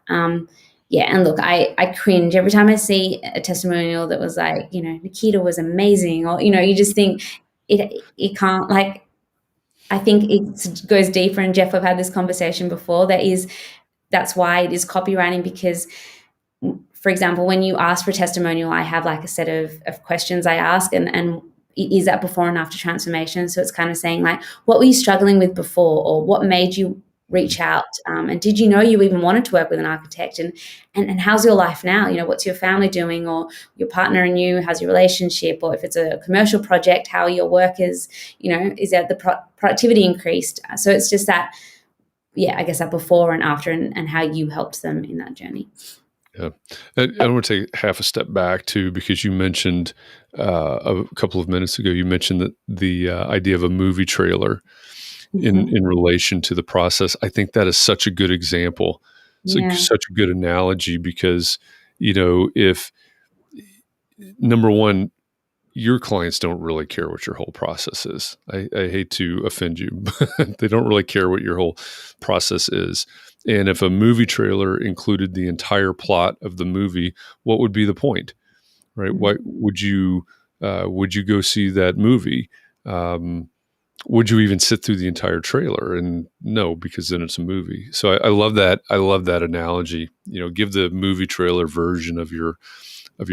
Yeah, and look, I cringe every time I see a testimonial that was like, Nikita was amazing, or, you just think, it can't, like, I think it goes deeper, and Jeff, we've had this conversation before, that's why it is copywriting, because, for example, when you ask for a testimonial, I have like a set of questions I ask, and is that before and after transformation? So it's kind of saying, like, what were you struggling with before, or what made you reach out, and did you know you even wanted to work with an architect, and how's your life now? What's your family doing, or your partner and you, how's your relationship, or if it's a commercial project, how are your workers, is that the productivity increased? So it's just that, I guess that before and after, and how you helped them in that journey. Yeah. I want to take half a step back too, because you mentioned a couple of minutes ago, you mentioned that the idea of a movie trailer in relation to the process. I think that is such a good example. It's such a good analogy, because, if, number one, your clients don't really care what your whole process is. I hate to offend you, but they don't really care what your whole process is. And if a movie trailer included the entire plot of the movie, what would be the point, right? Why would you go see that movie? Would you even sit through the entire trailer? And no, because then it's a movie. So I love that. I love that analogy. Give the movie trailer version of your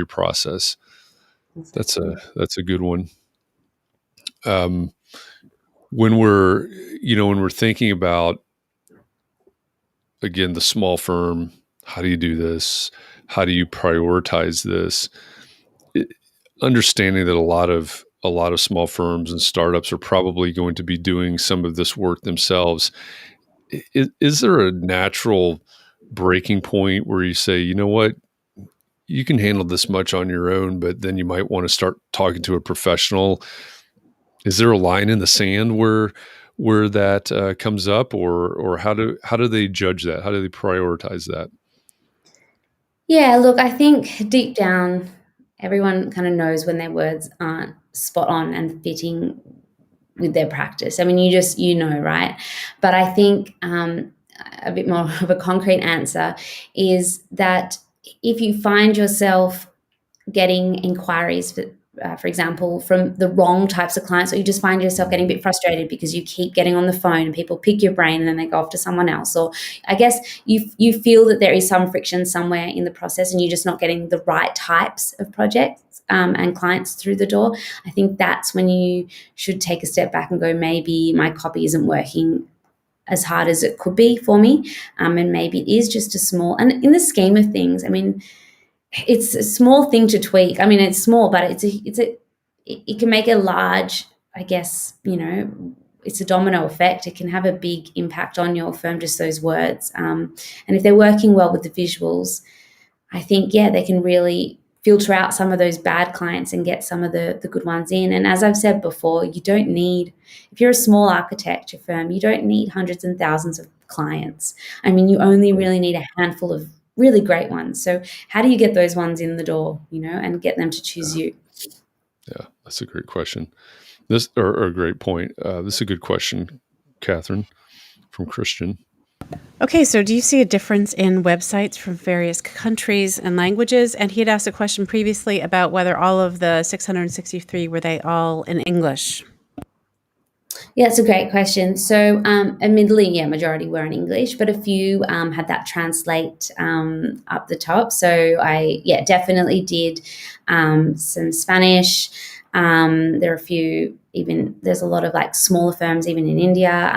process. That's a good one. When we're thinking about, again, the small firm, how do you do this? How do you prioritize this? Understanding that a lot of small firms and startups are probably going to be doing some of this work themselves. Is there a natural breaking point where you say, you know what, you can handle this much on your own, but then you might want to start talking to a professional? Is there a line in the sand where that comes up, or how do they judge that? How do they prioritize that? Yeah, look, I think deep down, everyone kind of knows when their words aren't spot on and fitting with their practice. I mean, you know, right? But I think a bit more of a concrete answer is that if you find yourself getting inquiries, for example, from the wrong types of clients, or you just find yourself getting a bit frustrated because you keep getting on the phone and people pick your brain and then they go off to someone else, or I guess you feel that there is some friction somewhere in the process and you're just not getting the right types of projects and clients through the door, I think that's when you should take a step back and go, maybe my copy isn't working as hard as it could be for me, and maybe it is just a small, and in the scheme of things, I mean, it's a small thing to tweak. I mean, it's small, but it can make a large, I guess, it's a domino effect. It can have a big impact on your firm, just those words. And if they're working well with the visuals, I think, they can really filter out some of those bad clients and get some of the good ones in. And as I've said before, you don't need, if you're a small architecture firm, you don't need hundreds and thousands of clients. I mean, you only really need a handful of really great ones. So how do you get those ones in the door, and get them to choose you? Yeah, that's a great question. Or a great point. This is a good question, Katharine, from Christian. Okay, so do you see a difference in websites from various countries and languages? And he had asked a question previously about whether all of the 663, were they all in English? Yeah, it's a great question. So admittedly, majority were in English, but a few had that translate up the top. So I, definitely did some Spanish. There are a few, there's a lot of like smaller firms, even in India,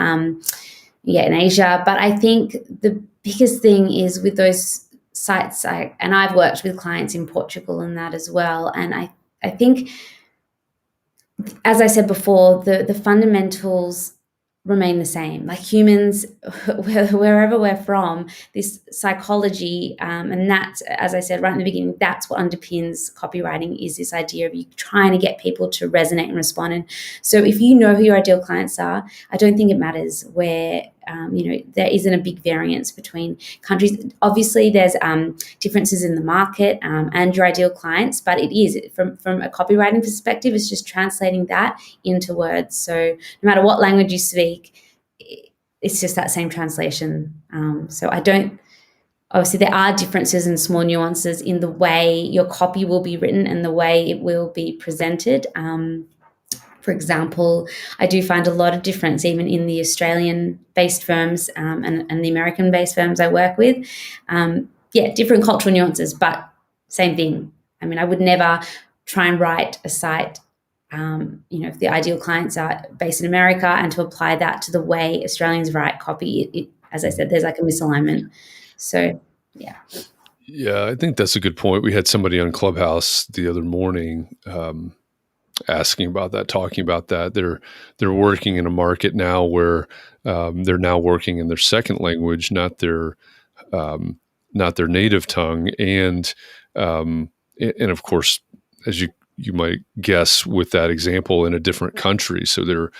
in Asia. But I think the biggest thing is with those sites, and I've worked with clients in Portugal and that as well. And I think, as I said before, the fundamentals remain the same. Like humans, wherever we're from, this psychology, and that's, as I said right in the beginning, that's what underpins copywriting, is this idea of you trying to get people to resonate and respond. And so if you know who your ideal clients are, I don't think it matters where, there isn't a big variance between countries. Obviously, there's differences in the market and your ideal clients, but it is, from a copywriting perspective, it's just translating that into words. So no matter what language you speak, it's just that same translation. So obviously there are differences and small nuances in the way your copy will be written and the way it will be presented. For example, I do find a lot of difference even in the Australian-based firms and the American-based firms I work with. Different cultural nuances, but same thing. I mean, I would never try and write a site, if the ideal clients are based in America, and to apply that to the way Australians write copy. As I said, there's like a misalignment. So, yeah. Yeah, I think that's a good point. We had somebody on Clubhouse the other morning asking about that, talking about that. They're working in a market now where they're now working in their second language, not their native tongue, and of course, as you might guess, with that example, in a different country, so they're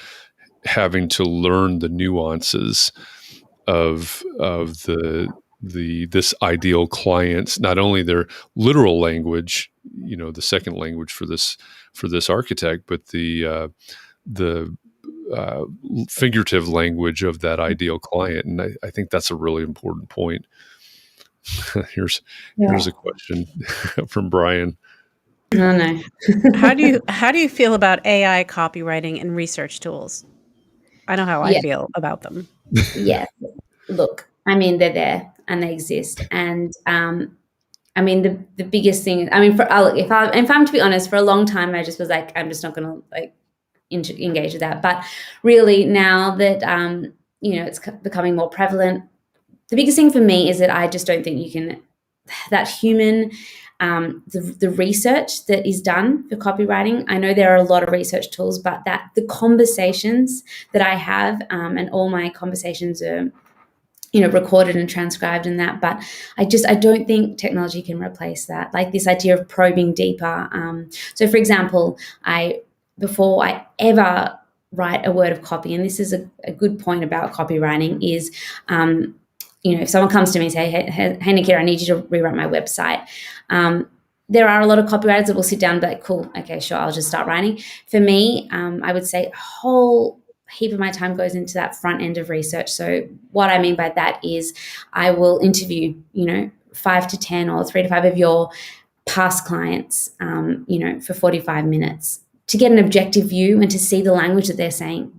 having to learn the nuances of this ideal client's, not only their literal language, the second language for this architect, but the figurative language of that ideal client. And I think that's a really important point. Here's a question from Brian. No. How do you feel about AI copywriting and research tools? I know how I feel about them. Yeah. Look, I mean, they're there and they exist. And I mean, the biggest thing, I mean, if I'm to be honest, for a long time, I just was like, I'm just not going to like engage with that. But really now that, it's becoming more prevalent, the biggest thing for me is that I just don't think you can, that human, the research that is done for copywriting. I know there are a lot of research tools, but the conversations that I have, and all my conversations are, recorded and transcribed and that, but I don't think technology can replace that. Like this idea of probing deeper. So for example, before I ever write a word of copy, and this is a good point about copywriting, is, if someone comes to me and say, hey Nikita, I need you to rewrite my website. There are a lot of copywriters that will sit down and be like, cool, okay, sure, I'll just start writing. For me, I would say a whole heap of my time goes into that front end of research. So what I mean by that is I will interview, 5 to 10 or 3 to 5 of your past clients, for 45 minutes to get an objective view and to see the language that they're saying,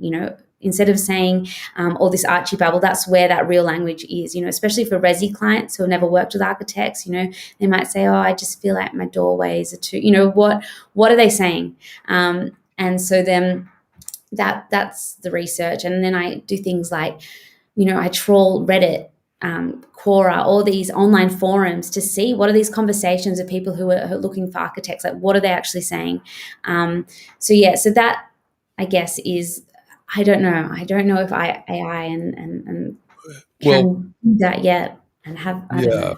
instead of saying all this Archi-babble, that's where that real language is, especially for resi clients who have never worked with architects, they might say, oh, I just feel like my doorways are too, what are they saying? And so then that's the research. And then I do things like, I trawl Reddit, Quora, all these online forums to see what are these conversations of people who are looking for architects, like what are they actually saying? So that, I guess, is I don't know. I don't know if AI and Well, can do that yet and have, I don't yeah. know.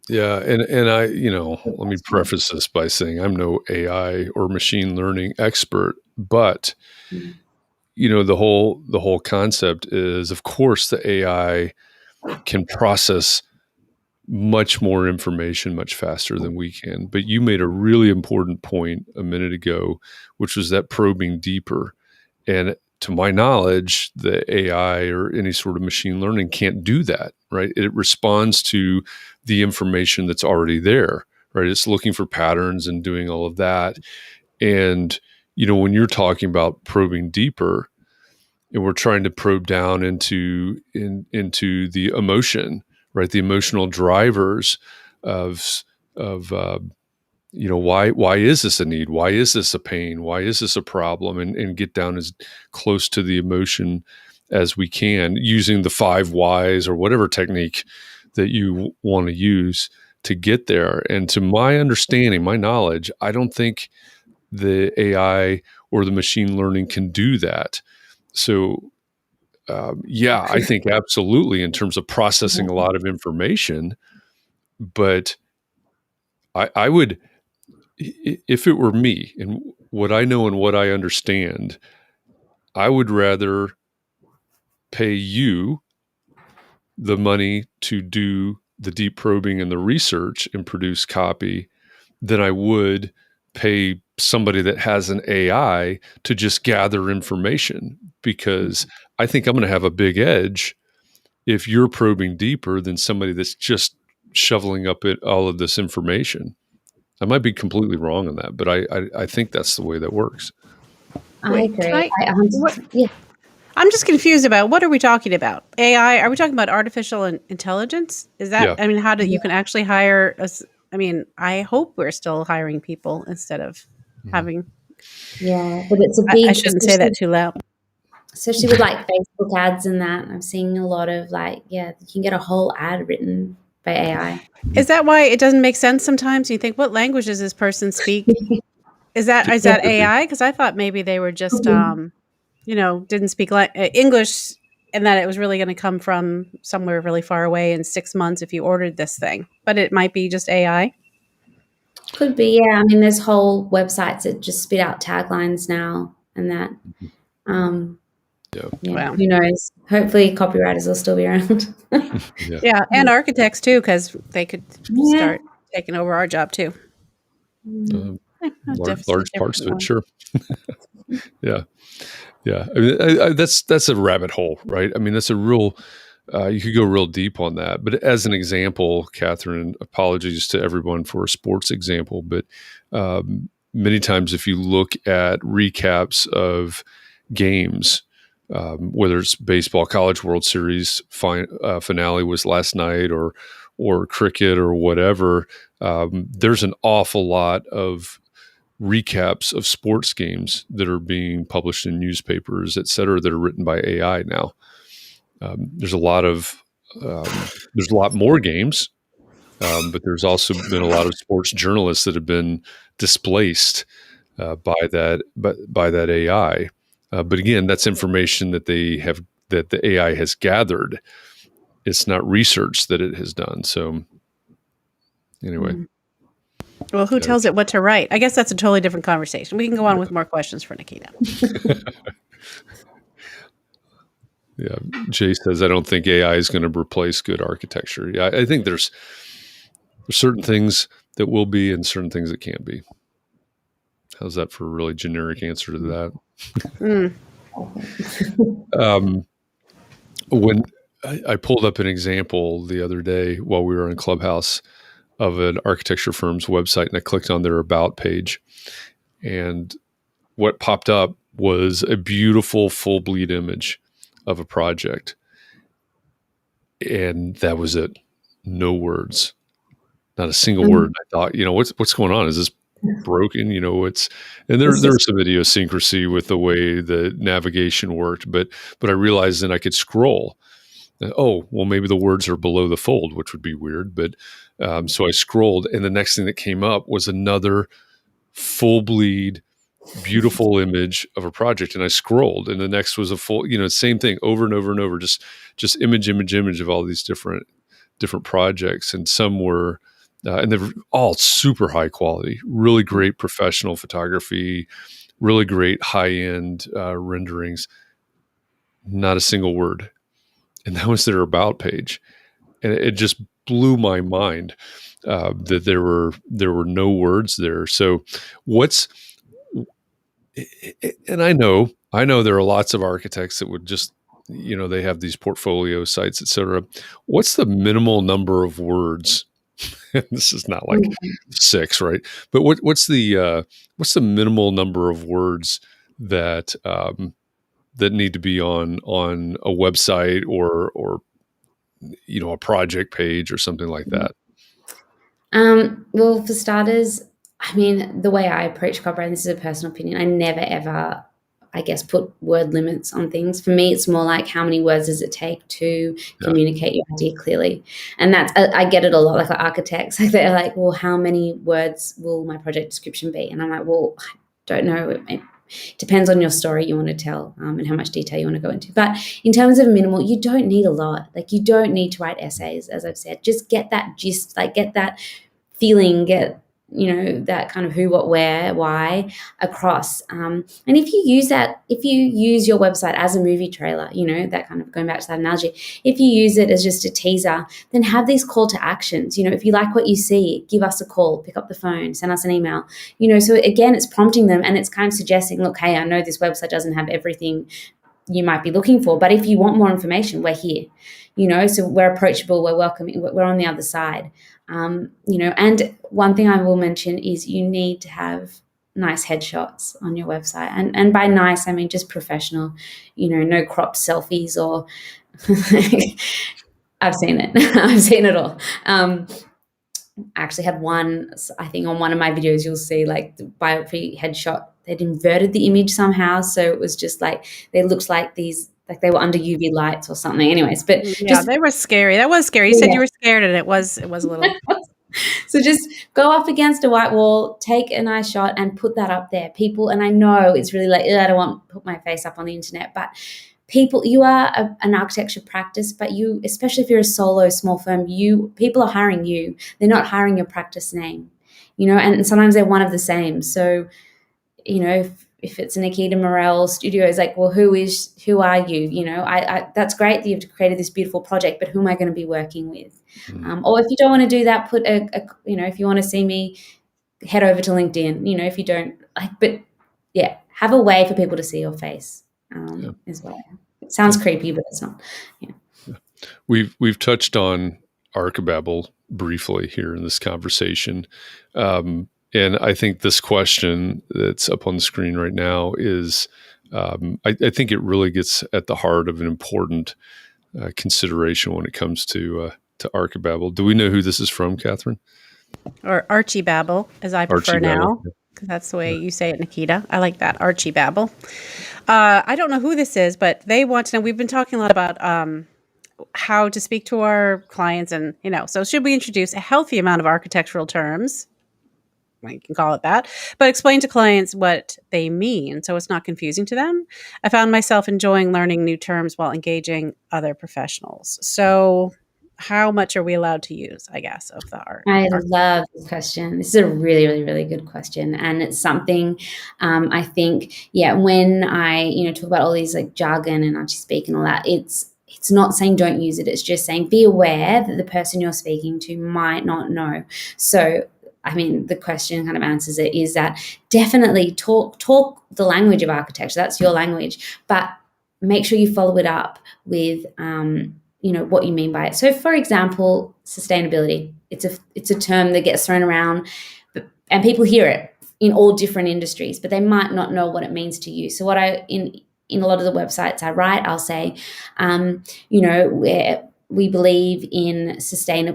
Yeah, and I, let me preface this by saying I'm no AI or machine learning expert, but Mm. the whole concept is, of course, the AI can process much more information much faster than we can. But you made a really important point a minute ago, which was that probing deeper. And to my knowledge, the AI or any sort of machine learning can't do that, right? It responds to the information that's already there, right? It's looking for patterns and doing all of that. And, when you're talking about probing deeper, and we're trying to probe down into the emotion, right? The emotional drivers of why is this a need? Why is this a pain? Why is this a problem? And get down as close to the emotion as we can using the 5 whys or whatever technique that you want to use to get there. And to my understanding, my knowledge, I don't think the AI or the machine learning can do that. So, yeah, I think absolutely in terms of processing a lot of information, but I would, if it were me and what I know and what I understand, I would rather pay you the money to do the deep probing and the research and produce copy than I would pay somebody that has an AI to just gather information, because I think I'm going to have a big edge if you're probing deeper than somebody that's just shoveling up all of this information. I might be completely wrong on that, but I think that's the way that works. I Wait, agree. can I? What? Yeah. I'm just confused about what are we talking about? AI? Are we talking about artificial intelligence? Is that? Yeah. I mean, how do you can actually hire us? I mean, I hope we're still hiring people instead of having. Yeah, but it's a big. I shouldn't say that too loud. Especially with like Facebook ads and that. I'm seeing a lot of you can get a whole ad written by AI. Is that why it doesn't make sense sometimes? You think, what language does this person speak? Is that AI? Because I thought maybe they were just, didn't speak English, and that it was really going to come from somewhere really far away in 6 months if you ordered this thing. But it might be just AI. Could be, yeah. I mean, there's whole websites that just spit out taglines now and that. Wow. Who knows? Hopefully, copywriters will still be around. Yeah, and architects too, because they could start taking over our job too. Large parts of it, sure. Yeah. I mean, that's a rabbit hole, right? I mean, that's a real. You could go real deep on that. But as an example, Katharine, apologies to everyone for a sports example, but many times if you look at recaps of games, whether it's baseball, College World Series finale was last night, or cricket or whatever, there's an awful lot of recaps of sports games that are being published in newspapers, et cetera, that are written by AI now. There's a lot more games, but there's also been a lot of sports journalists that have been displaced by that AI. But again, that's information that that the AI has gathered. It's not research that it has done. So anyway. Well, who tells it what to write? I guess that's a totally different conversation. We can go on with more questions for Nikita. Yeah. Jay says, I don't think AI is going to replace good architecture. Yeah, I think there's certain things that will be and certain things that can't be. How's that for a really generic answer to that? When I pulled up an example the other day while we were in Clubhouse of an architecture firm's website, and I clicked on their about page, and what popped up was a beautiful full bleed image of a project. And that was it. No words, not a single word. I thought, what's going on? Is this broken? And there was some idiosyncrasy with the way the navigation worked, but I realized then I could scroll. Oh, well, maybe the words are below the fold, which would be weird. But so I scrolled, and the next thing that came up was another full bleed beautiful image of a project, and I scrolled, and the next was a full, same thing over and over and over, just image of all these different projects, and some were, and they were all super high quality, really great professional photography, really great high end renderings. Not a single word, and that was their about page, and it just blew my mind that there were no words there. So and I know there are lots of architects that would just, they have these portfolio sites, etc. What's the minimal number of words? This is not like 6, right? But what's the minimal number of words that that need to be on a website or a project page or something like that? Well, for starters, I mean, the way I approach copywriting, this is a personal opinion, I never ever, I guess, put word limits on things. For me, it's more like, how many words does it take to communicate your idea clearly? And that's, I get it a lot, like architects, like they're like, well, how many words will my project description be? And I'm like, well, I don't know. It depends on your story you want to tell, and how much detail you want to go into. But in terms of minimal, you don't need a lot. Like, you don't need to write essays, as I've said. Just get that gist, like get that feeling, get, that kind of who, what, where, why across. And if you use your website as a movie trailer, that kind of, going back to that analogy, if you use it as just a teaser, then have these call to actions. If you like what you see, give us a call, pick up the phone, send us an email. So again, it's prompting them, and it's kind of suggesting, look, hey, I know this website doesn't have everything you might be looking for, but if you want more information, we're here. So we're approachable, we're welcoming, we're on the other side. And one thing I will mention is you need to have nice headshots on your website. And by nice, I mean just professional, no cropped selfies or I've seen it. I've seen it all. I actually had one, I think on one of my videos, you'll see like the biography headshot, they'd inverted the image somehow. So it was just like, they looked like these, like they were under UV lights or something. Anyways, but they were scary. That was scary. You said you were scared, and it was a little. So just go up against a white wall, take a nice shot, and put that up there. People, and I know it's really like, I don't want to put my face up on the internet, but people, you are an architecture practice, but you, especially if you're a solo small firm, people are hiring you. They're not hiring your practice name, and sometimes they're one of the same. So, if it's a Nikita Morell studio, it's like, well, who are you? I that's great that you've created this beautiful project, but who am I going to be working with? Or if you don't want to do that, put if you want to see me, head over to LinkedIn, if you don't but yeah, have a way for people to see your face, as well. It sounds creepy, but it's not. Yeah. We've touched on Archi-babble briefly here in this conversation. And I think this question that's up on the screen right now is, I think it really gets at the heart of an important consideration when it comes to Archi-babble. Do we know who this is from, Katharine? Or Archi-babble, as I prefer now, because that's the way you say it, Nikita. I like that, Archi-babble. I don't know who this is, but they want to know. We've been talking a lot about how to speak to our clients, and so should we introduce a healthy amount of architectural terms? You can call it that, but explain to clients what they mean so it's not confusing to them. I found myself enjoying learning new terms while engaging other professionals. So how much are we allowed to use, I guess, of the art? I love this question. This is a really, really, really good question. And it's something I think, when I, talk about all these like jargon and Archi-speak and all that, it's not saying don't use it. It's just saying be aware that the person you're speaking to might not know. So I mean, the question kind of answers it, is that definitely talk the language of architecture. That's your language, but make sure you follow it up with, what you mean by it. So, for example, sustainability. It's a term that gets thrown around, and people hear it in all different industries, but they might not know what it means to you. So, what in a lot of the websites I write, I'll say, we believe in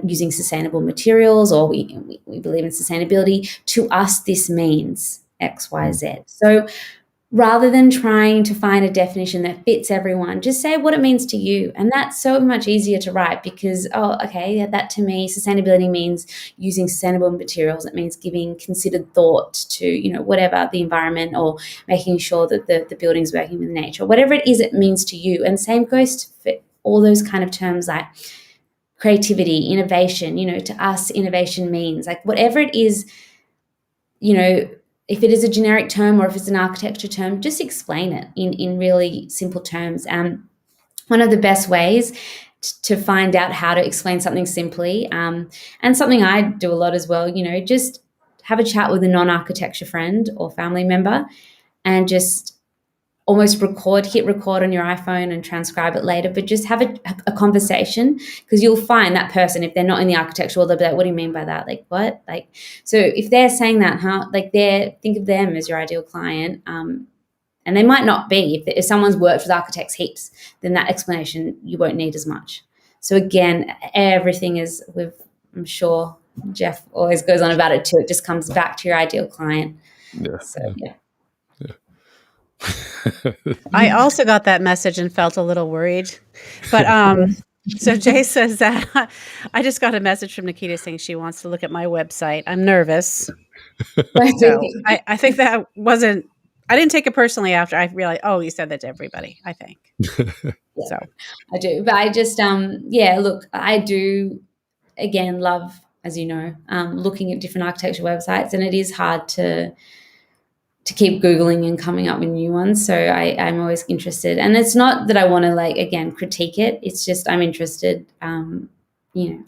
using sustainable materials, or we believe in sustainability. To us, this means X, Y, Z. So rather than trying to find a definition that fits everyone, just say what it means to you. And that's so much easier to write because, that to me, sustainability means using sustainable materials. It means giving considered thought to, whatever the environment, or making sure that the building's working with nature, whatever it is it means to you. And same goes for all those kind of terms like creativity, innovation. To us, innovation means like whatever it is, if it is a generic term or if it's an architecture term, just explain it in really simple terms. One of the best ways to find out how to explain something simply, and something I do a lot as well, just have a chat with a non-architecture friend or family member and just almost hit record on your iPhone and transcribe it later, but just have a conversation, because you'll find that person, if they're not in the architectural, they'll be like, what do you mean by that? Like, what? Like, so if they're saying that, think of them as your ideal client. And they might not be. If someone's worked with architects heaps, then that explanation you won't need as much. So again, everything is I'm sure Jeff always goes on about it too. It just comes back to your ideal client. Yeah. So, yeah. I also got that message and felt a little worried. But so Jay says that I just got a message from Nikita saying she wants to look at my website. I'm nervous. So I think that wasn't, I didn't take it personally after I realized, you said that to everybody, I think. So I do. But I just, look, I do, again, love, as you know, looking at different architecture websites, and it is hard to keep Googling and coming up with new ones. So I'm always interested. And it's not that I want to critique it. It's just I'm interested,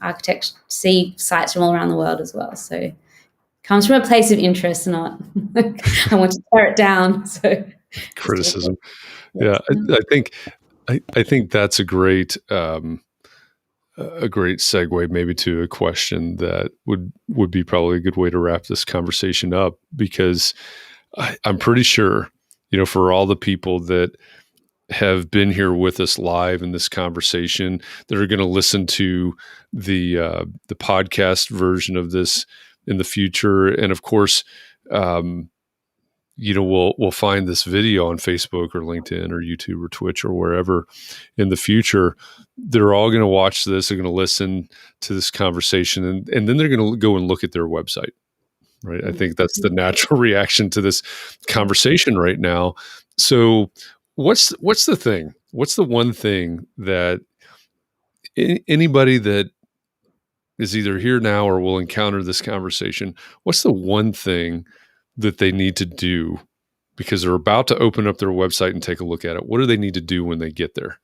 architects see sites from all around the world as well. So it comes from a place of interest, not I want to tear it down. So criticism. Yeah. I think that's a great segue maybe to a question that would be probably a good way to wrap this conversation up, because I'm pretty sure, for all the people that have been here with us live in this conversation, that are going to listen to the podcast version of this in the future, and of course, we'll find this video on Facebook or LinkedIn or YouTube or Twitch or wherever in the future. They're all going to watch this. They're going to listen to this conversation, and then they're going to go and look at their website. Right. I think that's the natural reaction to this conversation right now. So what's the thing? What's the one thing that anybody that is either here now or will encounter this conversation, what's the one thing that they need to do because they're about to open up their website and take a look at it? What do they need to do when they get there?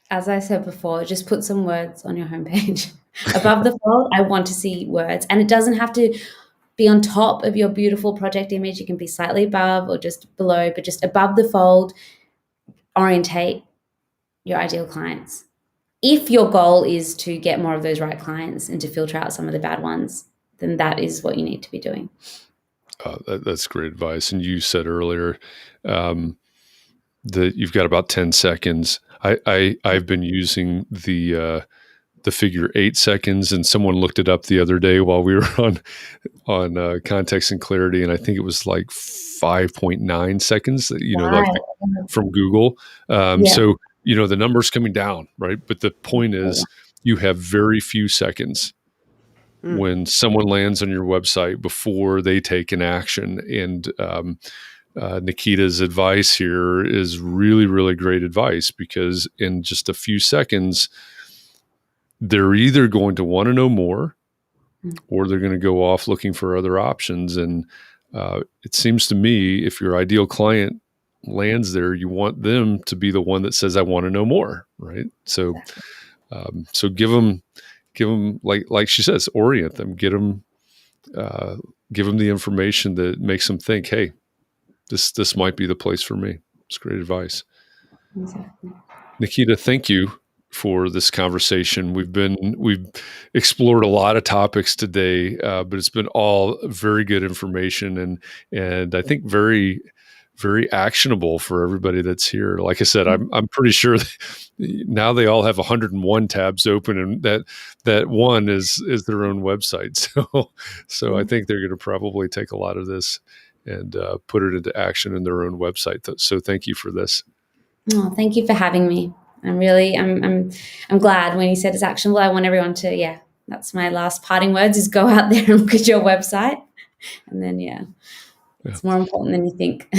As I said before, just put some words on your homepage. Above the fold, I want to see words. And it doesn't have to be on top of your beautiful project image. It can be slightly above or just below, but just above the fold, orientate your ideal clients. If your goal is to get more of those right clients and to filter out some of the bad ones, then that is what you need to be doing. That's great advice. And you said earlier that you've got about 10 seconds. I've been using the figure 8 seconds, and someone looked it up the other day while we were on Context and Clarity, and I think it was like 5.9 seconds. From Google. So the number's coming down, right? But the point is, you have very few seconds when someone lands on your website before they take an action. And Nikita's advice here is really, really great advice, because in just a few seconds, they're either going to want to know more or they're going to go off looking for other options. And it seems to me, if your ideal client lands there, you want them to be the one that says, I want to know more, right? So so give them, like she says, orient them, give them the information that makes them think, hey, this might be the place for me. It's great advice. Exactly. Nikita, thank you for this conversation. We've explored a lot of topics today, but it's been all very good information and I think very, very actionable for everybody that's here. Like I said, I'm pretty sure now they all have 101 tabs open, and that one is their own website. So I think they're going to probably take a lot of this and put it into action in their own website. So thank you for this. Oh, thank you for having me. I'm glad when you said it's actionable. I want everyone to, that's my last parting words, is go out there and look at your website. And then, it's more important than you think.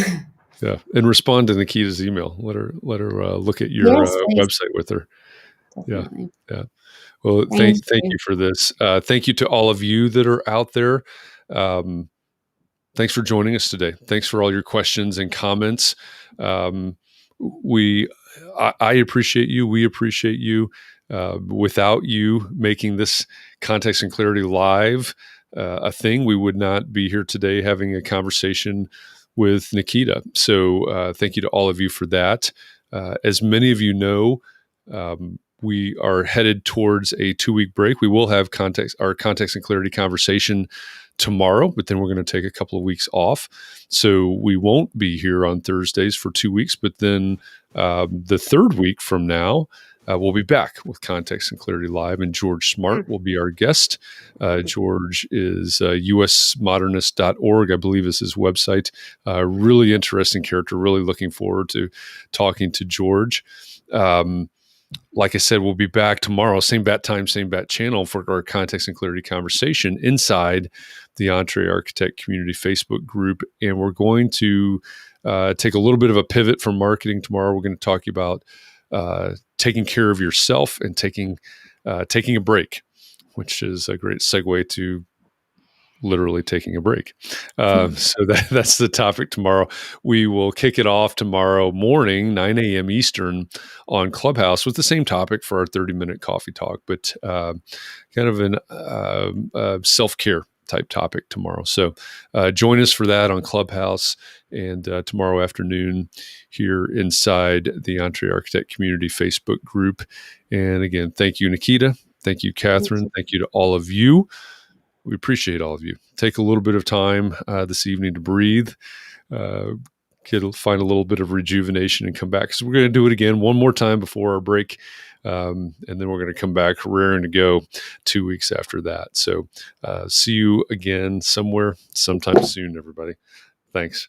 Yeah, and respond to Nikita's email. Let her look at your website with her. Definitely. Yeah. Well, thank you for this. Thank you to all of you that are out there. Thanks for joining us today. Thanks for all your questions and comments. I appreciate you. We appreciate you. Without you making this Context and Clarity Live a thing, we would not be here today having a conversation with Nikita. So thank you to all of you for that. As many of you know, we are headed towards a 2-week break. We will have our Context and Clarity conversation tomorrow, but then we're going to take a couple of weeks off. So we won't be here on Thursdays for 2 weeks, but then the third week from now, we'll be back with Context and Clarity Live, and George Smart will be our guest. George is usmodernist.org, I believe is his website. Really interesting character. Really looking forward to talking to George. Like I said, we'll be back tomorrow, same bat time, same bat channel, for our Context and Clarity conversation inside the Entre Architect Community Facebook group. And we're going to take a little bit of a pivot from marketing tomorrow. We're going to talk about taking care of yourself and taking a break, which is a great segue to literally taking a break. So that's the topic tomorrow. We will kick it off tomorrow morning, 9 a.m. Eastern, on Clubhouse with the same topic for our 30-minute coffee talk, but kind of an self-care type topic tomorrow. So join us for that on Clubhouse, and tomorrow afternoon here inside the Entre Architect Community Facebook group. And again, thank you, Nikita. Thank you, Katharine. Thank you to all of you. We appreciate all of you. Take a little bit of time this evening to breathe, find a little bit of rejuvenation, and come back. So we're going to do it again one more time before our break, and then we're going to come back raring to go 2 weeks after that. So see you again somewhere, sometime soon, everybody. Thanks.